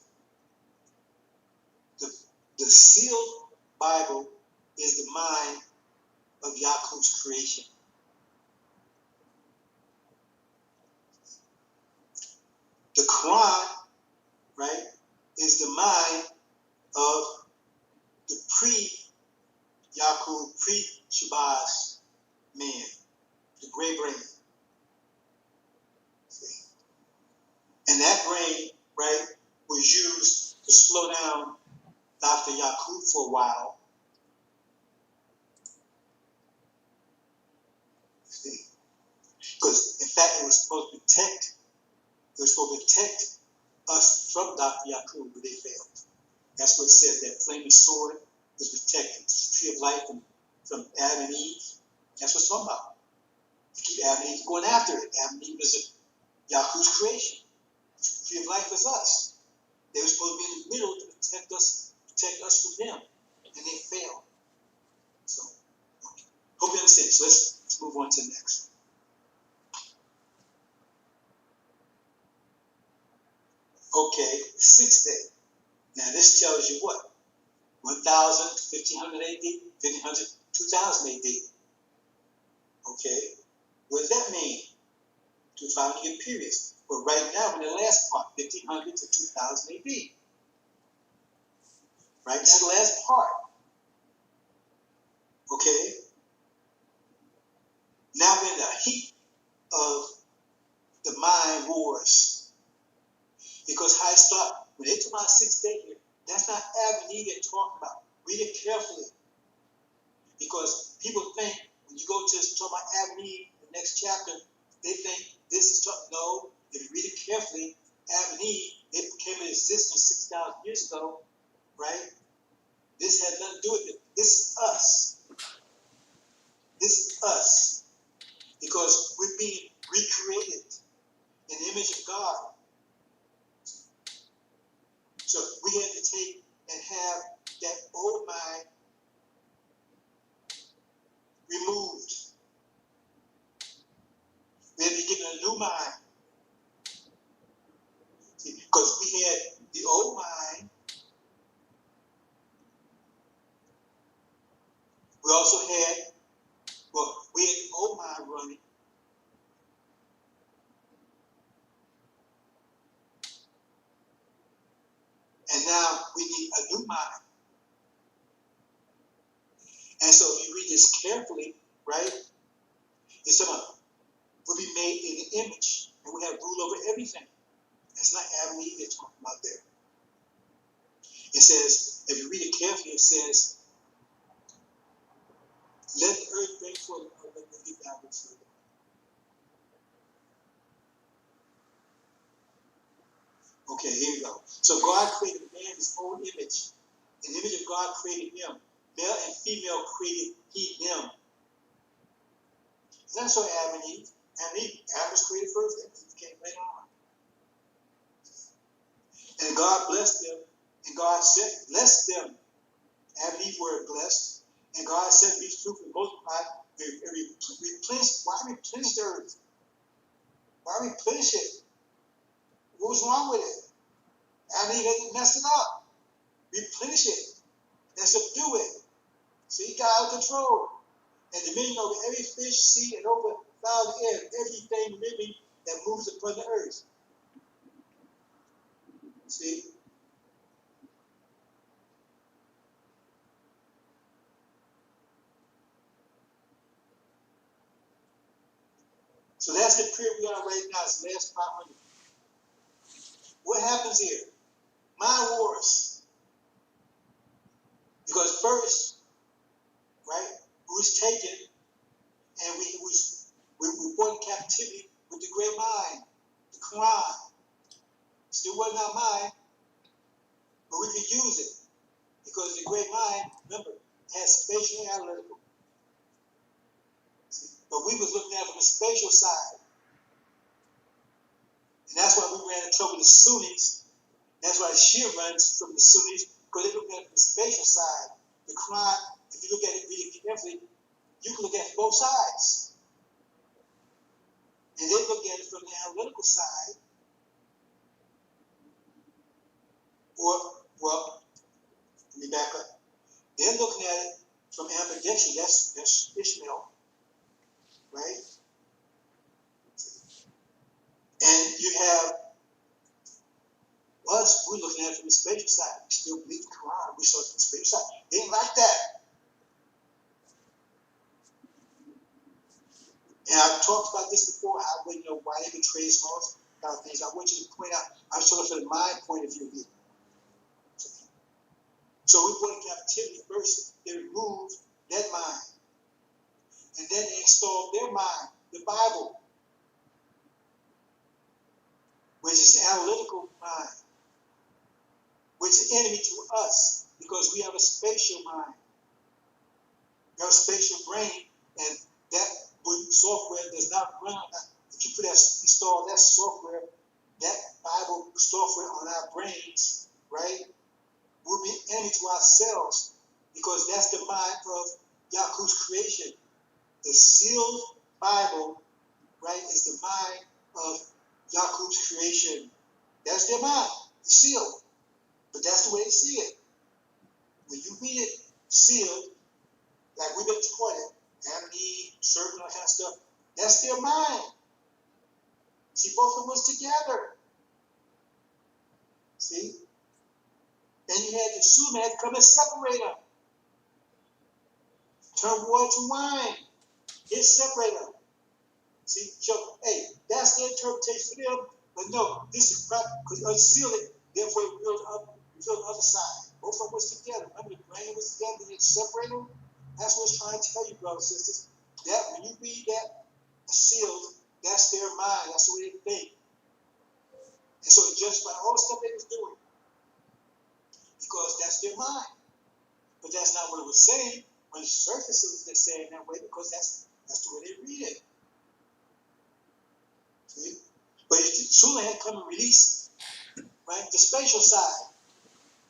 The sealed Bible is the mind of Yaakov's creation. The Quran, right, is the mind of the pre-Yaakov, pre-Shabazz man, the gray brain. See? And that brain, right, was used to slow down Dr. Yaakov for a while. See? Because, in fact, it was supposed to protect us from Dr. Yaakov, but they failed. That's what it said, that flaming sword was protecting the tree of life from Adam and Eve. That's what it's talking about. To keep Adam and Eve going after it. Adam and Eve is Yaakov's creation. The tree of life is us. They were supposed to be in the middle to protect us from them. And they failed. So, okay. Hope you understand. So let's move on to the next. Okay, the sixth day. Now this tells you what? 1000, 1500 AD, 1500, 2000 AD. Okay, what does that mean? To 500-year periods. But right now, we're in the last part, 1500 to 2000 AD. Right? That's the last part. Okay? Now we're in the heat of the mind wars. Because how it started, when they talk about 6th day here, that's not Adam and Eve they're talking about. Read it carefully. Because people think, when you go to talk about Adam and Eve, the next chapter, they think this is talking. No, if you read it carefully, Adam and Eve, they came into existence 6,000 years ago, right? This had nothing to do with it. This is us. This is us. Because we're being recreated in the image of God. So we had to take and have that old mind removed. We had to be given a new mind. Because we had the old mind. We also had, we had the old mind running. And now we need a new mind. And so if you read this carefully, right, it's about we'll be made in the image, and we have rule over everything. That's not Adam and Eve they're talking about there. It says, if you read it carefully, it says, let the earth bring forth. Let me get down with further. Okay, here we go. So God created man in his own image. In the image of God created him. Male and female created he them. Is that so Adam and Eve? Adam was created first, and Eve came later on. And God blessed them, and God said, blessed them. Adam and Eve were blessed. And God said, be fruitful and multiply, replenish. Why replenish the earth? Why replenish it? What was wrong with it? Adam and Eve messed it up. Replenish it and subdue it. So he got out of control. And dominion over every fish, sea, and over fowl of the air, everything living that moves upon the earth. See? So that's the period we are right now. It's the last 500. What happens here? Mind wars. Because first, right, we was taken and we were born in captivity with the great mind, the Quran. Still wasn't our mind, but we could use it. Because the great mind, remember, has spatial and analytical. But we was looking at it from the spatial side. And that's why we ran in trouble with the Sunnis. That's why the Shia runs from the Sunnis, because they look at it from the spatial side. The Quran, if you look at it really carefully, you can look at it from both sides. And they look at it from the analytical side, or, well, let me back up. They're looking at it from ambidextrous, that's Ishmael, right? And you have us, we're looking at it from the spatial side. We still believe the Quran, we saw it from the spatial side. They didn't like that. And I've talked about this before, how why they betray laws, kind of things. I want you to point out, I'm sort of from my point of view here. So we put in captivity first, they removed that mind. And then they installed their mind, the Bible, which is analytical mind, which is enemy to us, because we have a spatial mind. We have a spatial brain, and that software does not run. If you install that software, that Bible software on our brains, right, will be enemy to ourselves, because that's the mind of Yahuwah's creation. The sealed Bible, right, is the mind of Yahuwah's creation. That's their mind. It's sealed. But that's the way they see it. When you read it sealed, like we've been taught it, Adam and Eve, serpent, all that kind of stuff, that's their mind. See, both of them was together. See? And you had the Suleiman had to come and separate them. Turn water to wine. It separated them. See, so, hey, that's the interpretation for them. But no, this is because unsealed it, therefore it revealed the other side. Both of them was together. Remember, the grain was together, it separated them. That's what it's trying to tell you, brothers and sisters. That when you read that sealed, that's their mind. That's the way they think. And so it justified all the stuff they was doing because that's their mind. But that's not what it was saying. On the surface, it was saying that way because that's the way they read it. See? But Suleiman had come and release, right, the spatial side.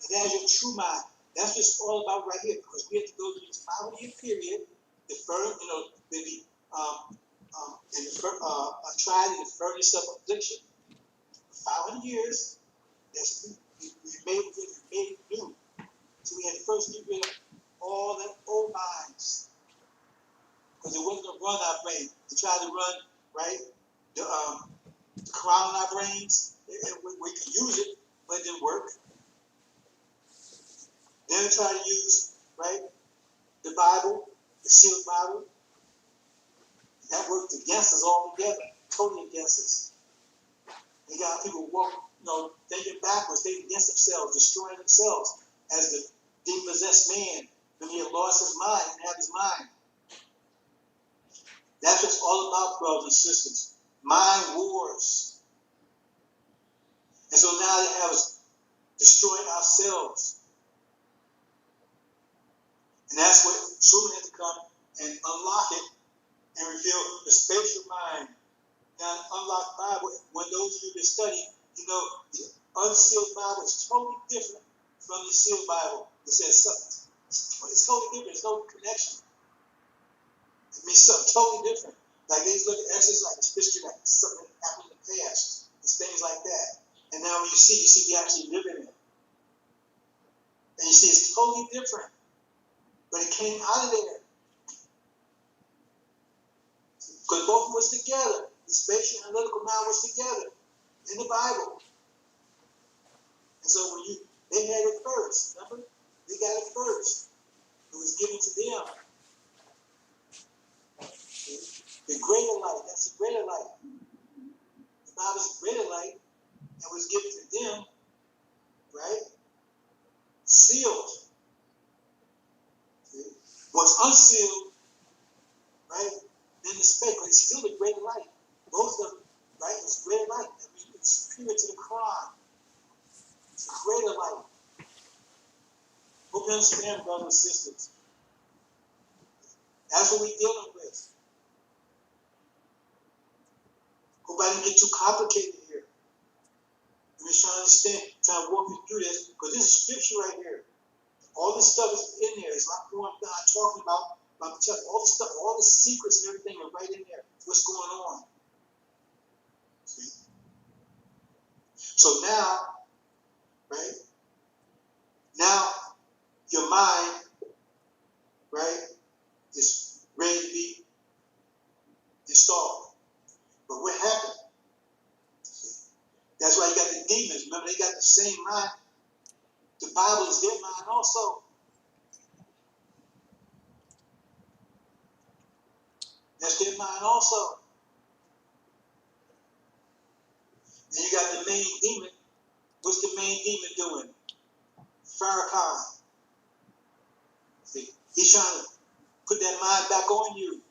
And that is your true mind. That's what it's all about right here because we have to go through this 500-year period, the first, maybe tried in the furnace of affliction. 500 years, we made it new. So we had to first get rid of all the old minds. Because it wasn't going to run our brain. They tried to run, right, the crown on our brains. We could use it, but it didn't work. Then they tried to use, right, the Bible, the sealed Bible. That worked against us altogether, totally against us. They got people thinking backwards, thinking against themselves, destroying themselves as the demon-possessed man when he had lost his mind and had his mind. That's what it's all about, brothers and sisters. Mind wars. And so now they have us destroying ourselves. And that's what Suleiman had to come and unlock it and reveal the spatial mind. Now, unlocked Bible, when those of you that study, the unsealed Bible is totally different from the sealed Bible. It says something. It's totally different. There's no connection. It means something totally different. Like they look at Exodus like it's history, like it's something that happened in the past. It's things like that. And now when you see we actually live in it. And you see it's totally different. But it came out of there. Because both was together. The spatial and analytical mind was together in the Bible. And so they had it first, remember? They got it first. It was given to them. The greater light, that's the greater light. The Bible's greater light that was given to them, right? Sealed. Was unsealed, right? Then the space, but it's still the greater light. Both of them, right? It's greater light. I mean, it's superior to the Quran. It's a greater light. Hope you understand, brothers and sisters. That's what we're dealing with. Hope I didn't get too complicated here. I'm just trying to understand, trying to walk you through this, because this is scripture right here. All this stuff is in there. It's not going on talking about all the stuff, all the secrets and everything are right in there. What's going on? See? So now, right? Now, your mind, right, is ready to be installed. But what happened? See? That's why you got the demons. Remember, they got the same mind. The Bible is their mind also. That's their mind also. And you got the main demon. What's the main demon doing? Farrakhan. See, he's trying to put that mind back on you.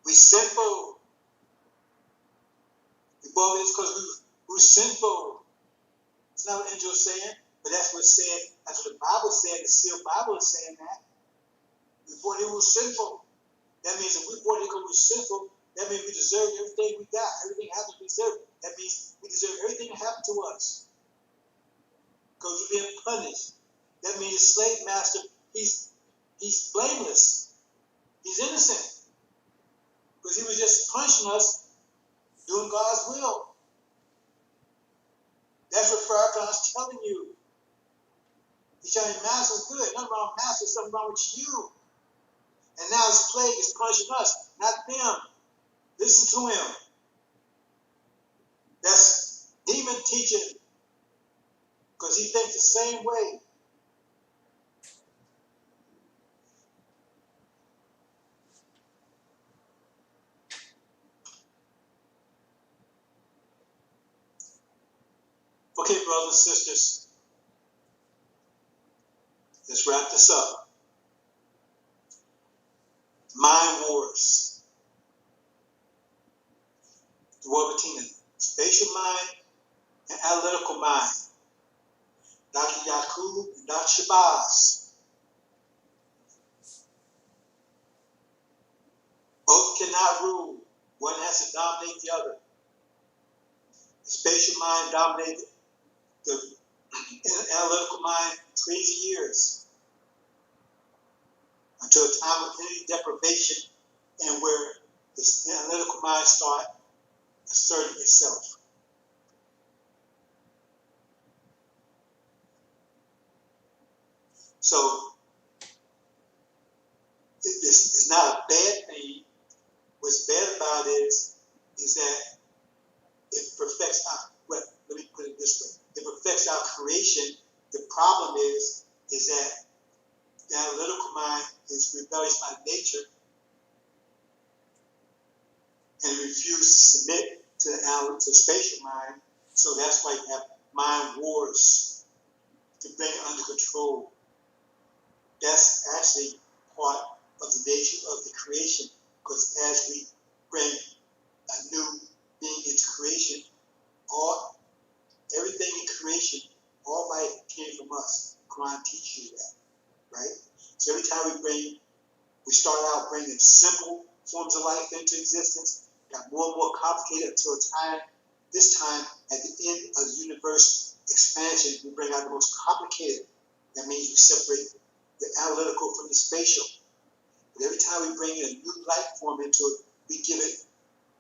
We sinful. Well, it's because we're sinful. It's not what Angel's saying, but that's what it's saying. That's what the Bible said. The sealed Bible is saying that. We thought it was sinful. That means if we thought it was sinful, that means we deserve everything we got. Everything has to be deserved. That means we deserve everything that happened to us. Because we're being punished. That means the slave master, he's blameless. He's innocent. Because he was just punishing us, doing God's will. That's what Farrakhan's telling you. He's telling you, master's good. Nothing wrong with master, something wrong with you. And now his plague is punishing us, not them. Listen to him. That's demon teaching, because he thinks the same way. Okay, brothers and sisters, let's wrap this up. Mind wars. The war between the spatial mind and analytical mind. Dr. Yaqub and Dr. Shabazz. Both cannot rule. One has to dominate the other. The spatial mind dominated the analytical mind for crazy years, until a time of energy deprivation and where the analytical mind started asserting itself. So it's not a bad thing. What's bad about it is that it perfects our, well, let me put it this way. It perfects our creation. The problem is that the analytical mind is rebellious by nature and refuses to submit to the spatial mind. So that's why you have mind wars to bring it under control. That's actually part of the nature of the creation, because as we bring a new being into creation, everything in creation, all life came from us. Quran teaches you that, right? So every time we start out bringing simple forms of life into existence, got more and more complicated until this time, at the end of the universe expansion, we bring out the most complicated. That means we separate the analytical from the spatial. But every time we bring in a new life form into it, we give it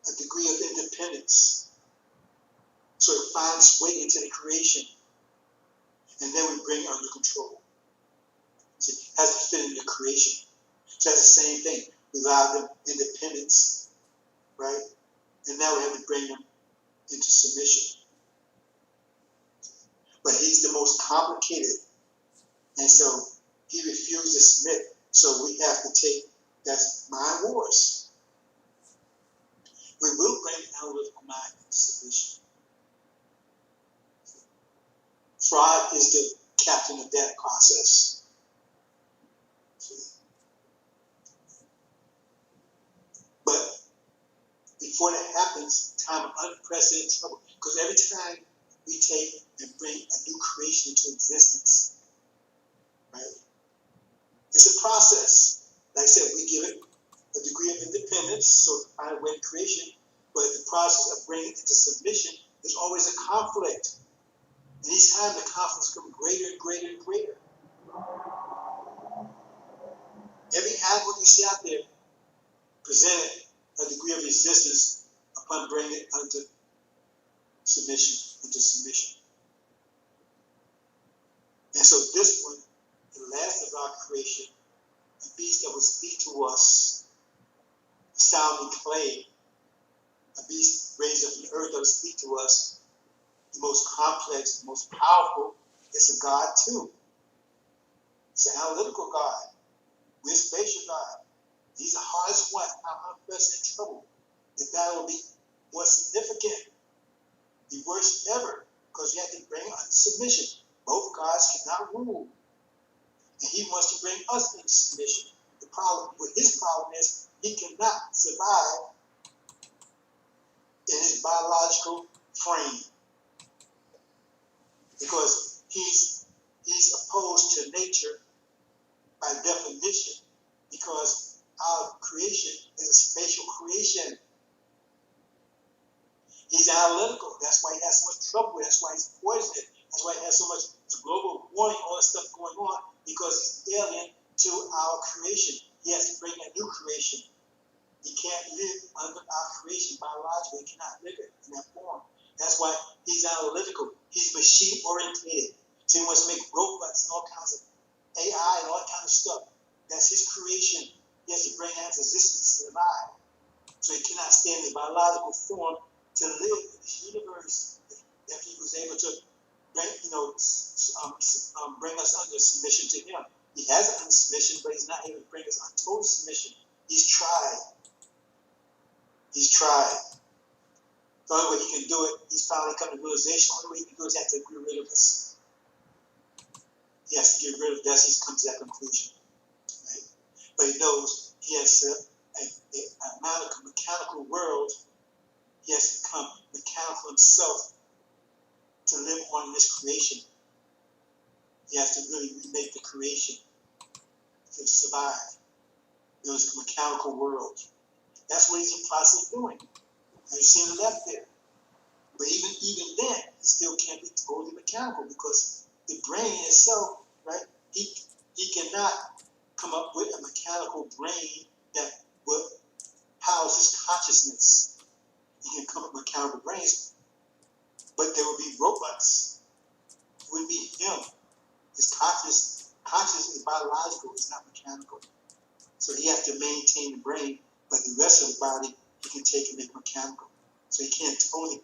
a degree of independence. So it finds its way into the creation. And then we bring it under control. So it has to fit in the creation. So that's the same thing. We allow them independence, right? And now we have to bring them into submission. But he's the most complicated. And so he refused to submit. So we have to that's mind wars. We will bring the analytical mind into submission. Fraud is the captain of that process. But before that happens, time of unprecedented trouble. Because every time we take and bring a new creation into existence, right? It's a process. Like I said, we give it a degree of independence, so to find a way to creation, but the process of bringing it into submission is always a conflict. And each time the conflicts become greater and greater and greater. Every animal you see out there presented a degree of resistance upon bringing it into submission. And so this one, the last of our creation, a beast that will speak to us, sounding clay, a beast raised up from the earth that will speak to us, the most complex, the most powerful, it's a God too. It's an analytical God. We're a spatial God. He's the hardest one, our unprecedented trouble. The battle will be more significant, the worst ever, because you have to bring under submission. Both gods cannot rule. And he wants to bring us into submission. The problem with his problem is he cannot survive in his biological frame, because he's opposed to nature by definition, because our creation is a spatial creation. He's analytical. That's why he has so much trouble. That's why he's poisonous. That's why he has so much global warming, all this stuff going on, because he's alien to our creation. He has to bring a new creation. He can't live under our creation biologically. He cannot live it in that form. That's why he's analytical. He's machine oriented. So he wants to make robots and all kinds of AI and all kinds of stuff. That's his creation. He has to bring that into existence to survive. So So he cannot stay in the biological form to live in this universe. If he was able to bring, bring us under submission to him. He has under submission, but he's not able to bring us under total submission. He's tried. He's tried. The only way he can do it, he's finally come to realization. The only way he can do it is he has to get rid of us. He has to get rid of us. He's come to that conclusion. Right? But he knows he has a mechanical world. He has to become mechanical himself to live on this creation. He has to really remake the creation to survive in this mechanical world. That's what he's in the process of doing. You see him left there. But even then, he still can't be totally mechanical because the brain itself, right? He cannot come up with a mechanical brain that would house his consciousness. He can come up with mechanical brains, but there would be robots. It wouldn't be him. His consciousness is biological, it's not mechanical. So he has to maintain the brain, but the rest of the body he can take and make mechanical. So he can't totally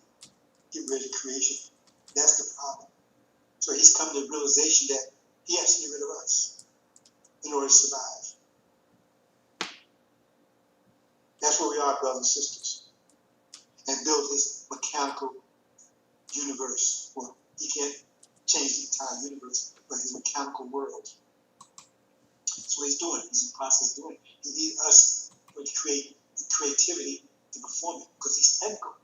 get rid of creation. That's the problem. So he's come to the realization that he has to get rid of us in order to survive. That's where we are, brothers and sisters. And build this mechanical universe. Well, he can't change the entire universe, but his mechanical world. That's what he's doing. He's in the process of doing it. He needs us to create the creativity to perform it because he's technical.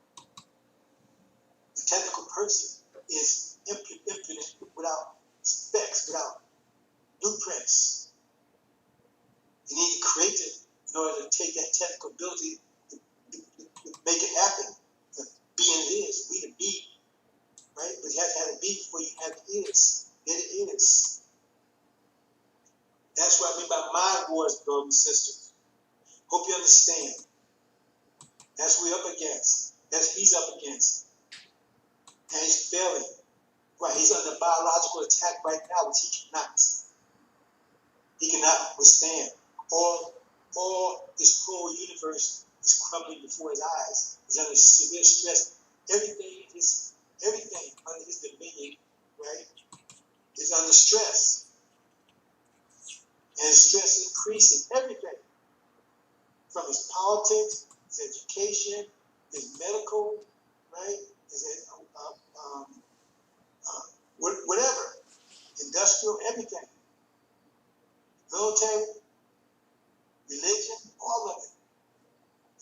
The technical person is infinite without specs, without blueprints. You need to create it in order to take that technical ability to make it happen. The being is, we the be, right? But you have to have a be before you have the is. Then it is. That's what I mean by mind wars, brothers and sisters. Hope you understand. That's what we're up against. That's what he's up against. And he's failing. Right, he's under biological attack right now, which he cannot. He cannot withstand. All this whole universe is crumbling before his eyes. He's under severe stress. Everything under his dominion, right, is under stress. And his stress is increasing. Everything. From his politics, his education, his medical, right, his whatever, industrial, everything, military, religion, all of it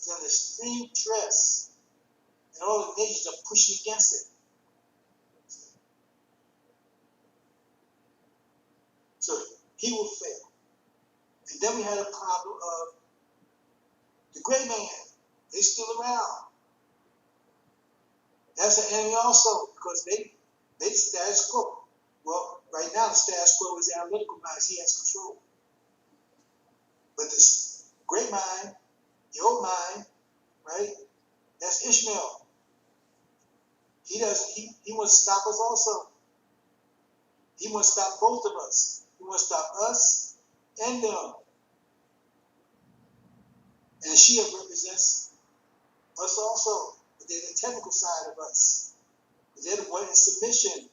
is under extreme stress, and all the nations are pushing against it. So he will fail. And then we had a problem of the gray man. They're still around. That's an enemy also because they status quo. Well, right now the status quo is the analytical mind. He has control. But this great mind, the old mind, right? That's Ishmael. He wants to stop us also. He wants to stop both of us. He wants to stop us and them. And Shia represents us also. But they're the technical side of us. But they're the one in submission.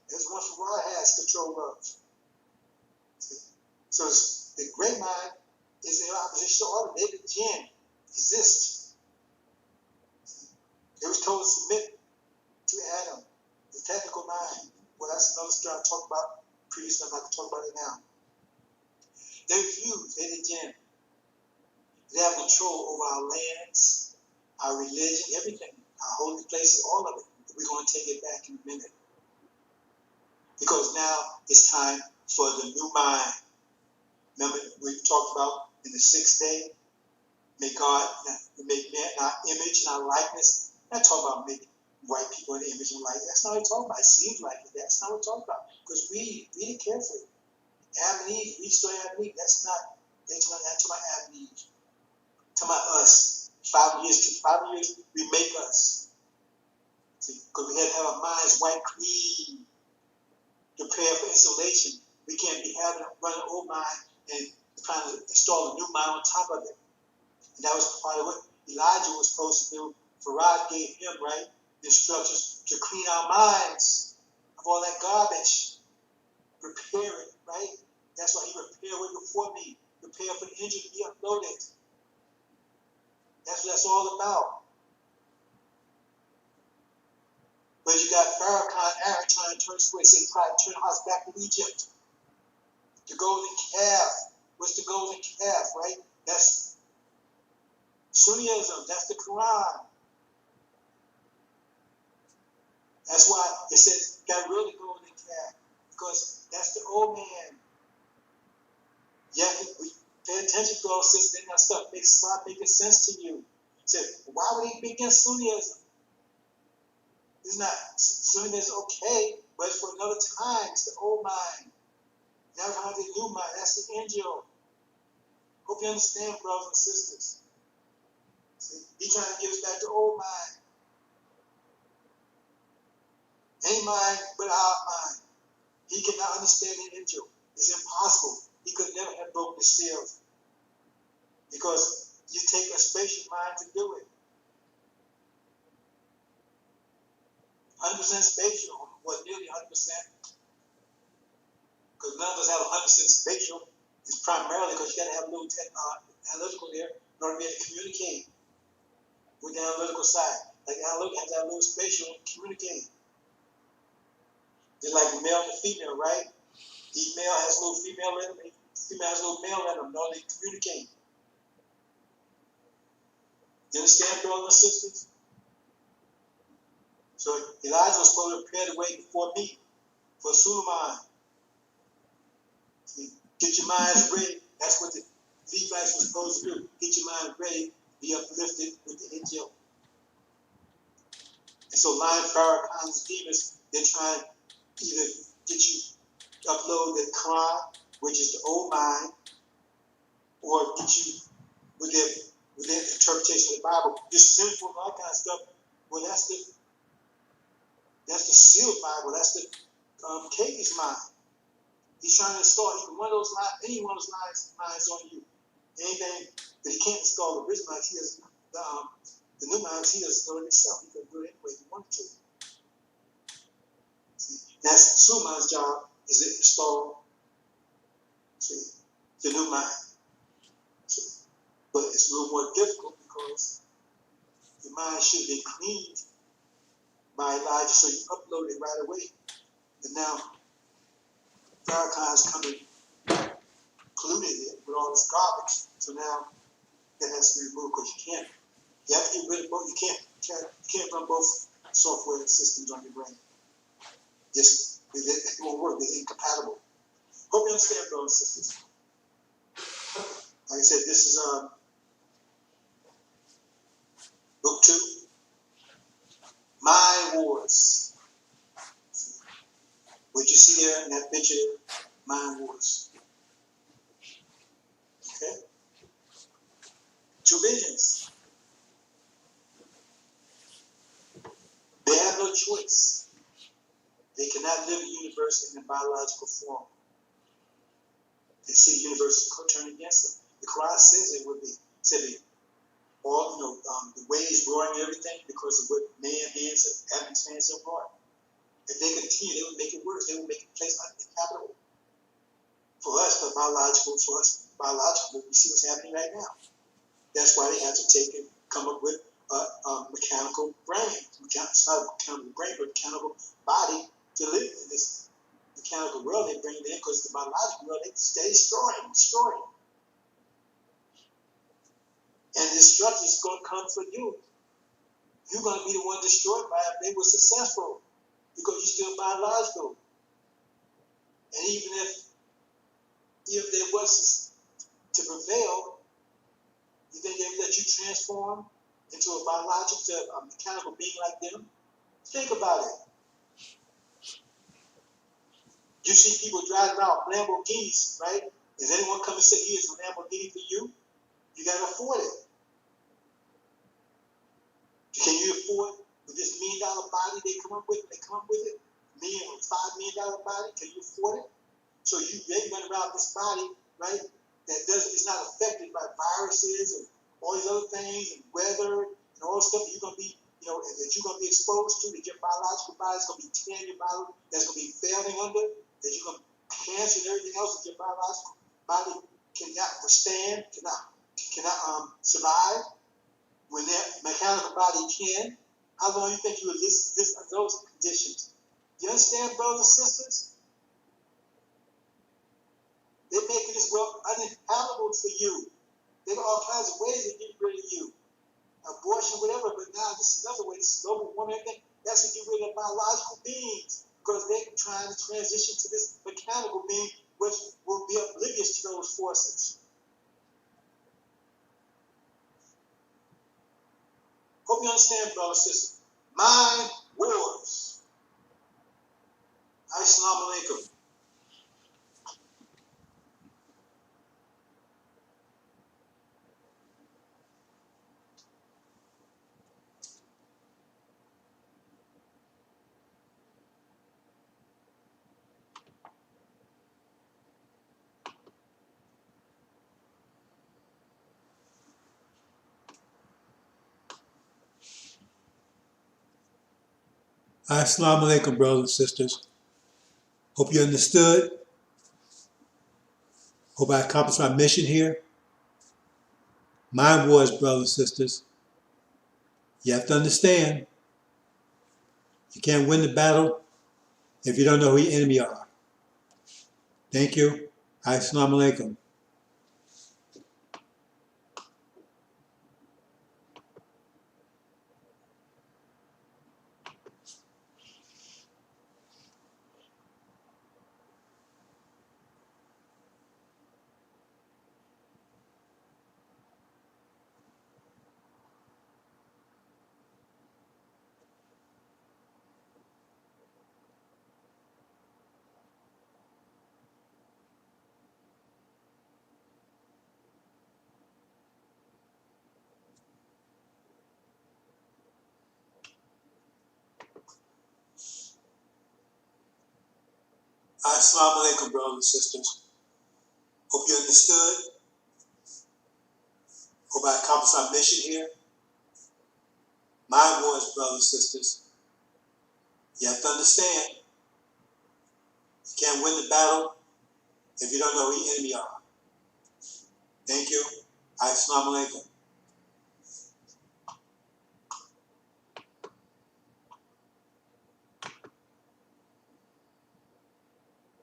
There's one for Ra has control of. So the great mind is in opposition to order. They the jinn exist. They was told to submit to Adam, the technical mind. Well, that's another story I talked about previously. I'm not going to talk about it now. They refuse. They the jinn. They have control over our lands, our religion, everything, our holy places, all of it. We're going to take it back in a minute. Because now it's time for the new mind. Remember, we talked about in the sixth day, make man in our image and our likeness. I'm not talking about making white people in the image and likeness. That's not what we're talking about. It seems like it. That's not what we're talking about. Because read it carefully. Adam and Eve, read story Adam and Eve. That's not, they're talking about Adam and Eve. Talking about us. 5 years remake us. Because we had to have our minds wiped clean. Prepare for installation. We can't be running an old mind and trying to install a new mind on top of it. And that was part of what Elijah was supposed to do. Farad gave him, right, instructions to clean our minds of all that garbage. Prepare it, right? That's why he prepared way before me. Prepare for the angel to be uploaded. That's what that's all about. But you got Farrakhan, Aaron trying to turn away, say, try to turn the house back to Egypt. The golden calf. What's the golden calf, right? That's Sunnism. That's the Quran. That's why it says, got rid of the golden calf. Because that's the old man. Yeah, we pay attention to all this, then that stuff start making sense to you. Say, why would he be against Sunnism? It's not, Sunnism is okay, but it's for another time. It's the old mind. Now we have the new mind. That's the angel. Hope you understand, brothers and sisters. See, he's trying to give us back the old mind. Any mind but our mind. He cannot understand the angel. It's impossible. He could never have broken the seals. Because you take a spatial mind to do it. 100% spatial, or nearly 100%. Because none of us have 100% spatial. It's primarily because you got to have a little analytical there in order to be able to communicate with the analytical side. Like analytical has to have a little spatial to communicate. Just like male and female, right? Each male has a little female in them, female has a little male in them in order to communicate. You understand, brothers and sisters? So Elijah was supposed to prepare the way before me for Suleiman. Get your minds ready. That's what the Levites were supposed to do. Get your mind ready, be uplifted with the angel. And so Lion, Farrakhan's demons, they're trying to either get you to upload the Quran, which is the old mind, or get you with their interpretation of the Bible. This sinful and all that kind of stuff. Well, that's the sealed Bible. That's the Katie's mind. He's trying to install even one of those lines, any one of those lines on you. Anything, but he can't install the original lines. He has the new lines. He doesn't know it himself. He can do it anyway if he wanted to. See, that's Suleiman's job, is to install the new mind. But it's a little more difficult because the mind should have been cleaned by Elijah, so you upload it right away. But now Farrakhan's coming, polluted it with all this garbage. So now that has to be removed because you have to get rid of both. You can't run both software systems on your brain. Just it won't work. It's incompatible. Hope you understand, brothers and sisters. Like I said, this is book 2, Mind Wars. What you see there in that picture, Mind Wars. Okay? 2 visions. They have no choice. They cannot live in the universe in a biological form. They see the universe turn against them. The Quran says it would be. Said all the waves roaring and everything because of what man's hands have brought. If they continue, they would make it worse. They would make the place uninhabitable. For us, we see what's happening right now. That's why they have to come up with a mechanical brain. It's not a mechanical brain, but a mechanical body to live in this mechanical world. They bring it in because the biological world, they stay destroying. And destruction is going to come for you. You're going to be the one destroyed by it if they were successful because you're still biological. And even if they was to prevail, you think they would let you transform into a biological, a mechanical being like them? Think about it. You see people driving around Lamborghinis, right? Does anyone come and say, here's a Lamborghini for you? You got to afford it. Can you afford with this $1 million body they come up with it? $1 million or $5 million body? Can you afford it? So they run around this body, right? That is not affected by viruses all these other things, and weather, and all the stuff you're going to be, that you're going to be exposed to, that your biological body is going to be tearing your body, that's going to be failing under, that you're going to cancer and everything else that your biological body cannot withstand, cannot survive, when that mechanical body can. How long do you think you would this those conditions? Do you understand, brothers and sisters? They're making this world uninhabitable for you. They got all kinds of ways to get rid of you. Abortion, whatever, but now this is another way, this global warming thing, that's to get rid of biological beings, because they're trying to transition to this mechanical being, which will be oblivious to those forces. Hope you understand, brothers and sisters. Mind wars. Assalamu alaikum. Assalamu alaikum, brothers and sisters. Hope you understood. Hope I accomplished my mission here. Mind wars, brothers and sisters. You have to understand, you can't win the battle if you don't know who your enemy are. Thank you. Assalamu alaikum. Assalamu alaikum, brothers and sisters. Hope you understood. Hope I accomplished my mission here. Mind wars, brothers and sisters. You have to understand, you can't win the battle if you don't know who your enemy are. Thank you. Assalamu alaikum.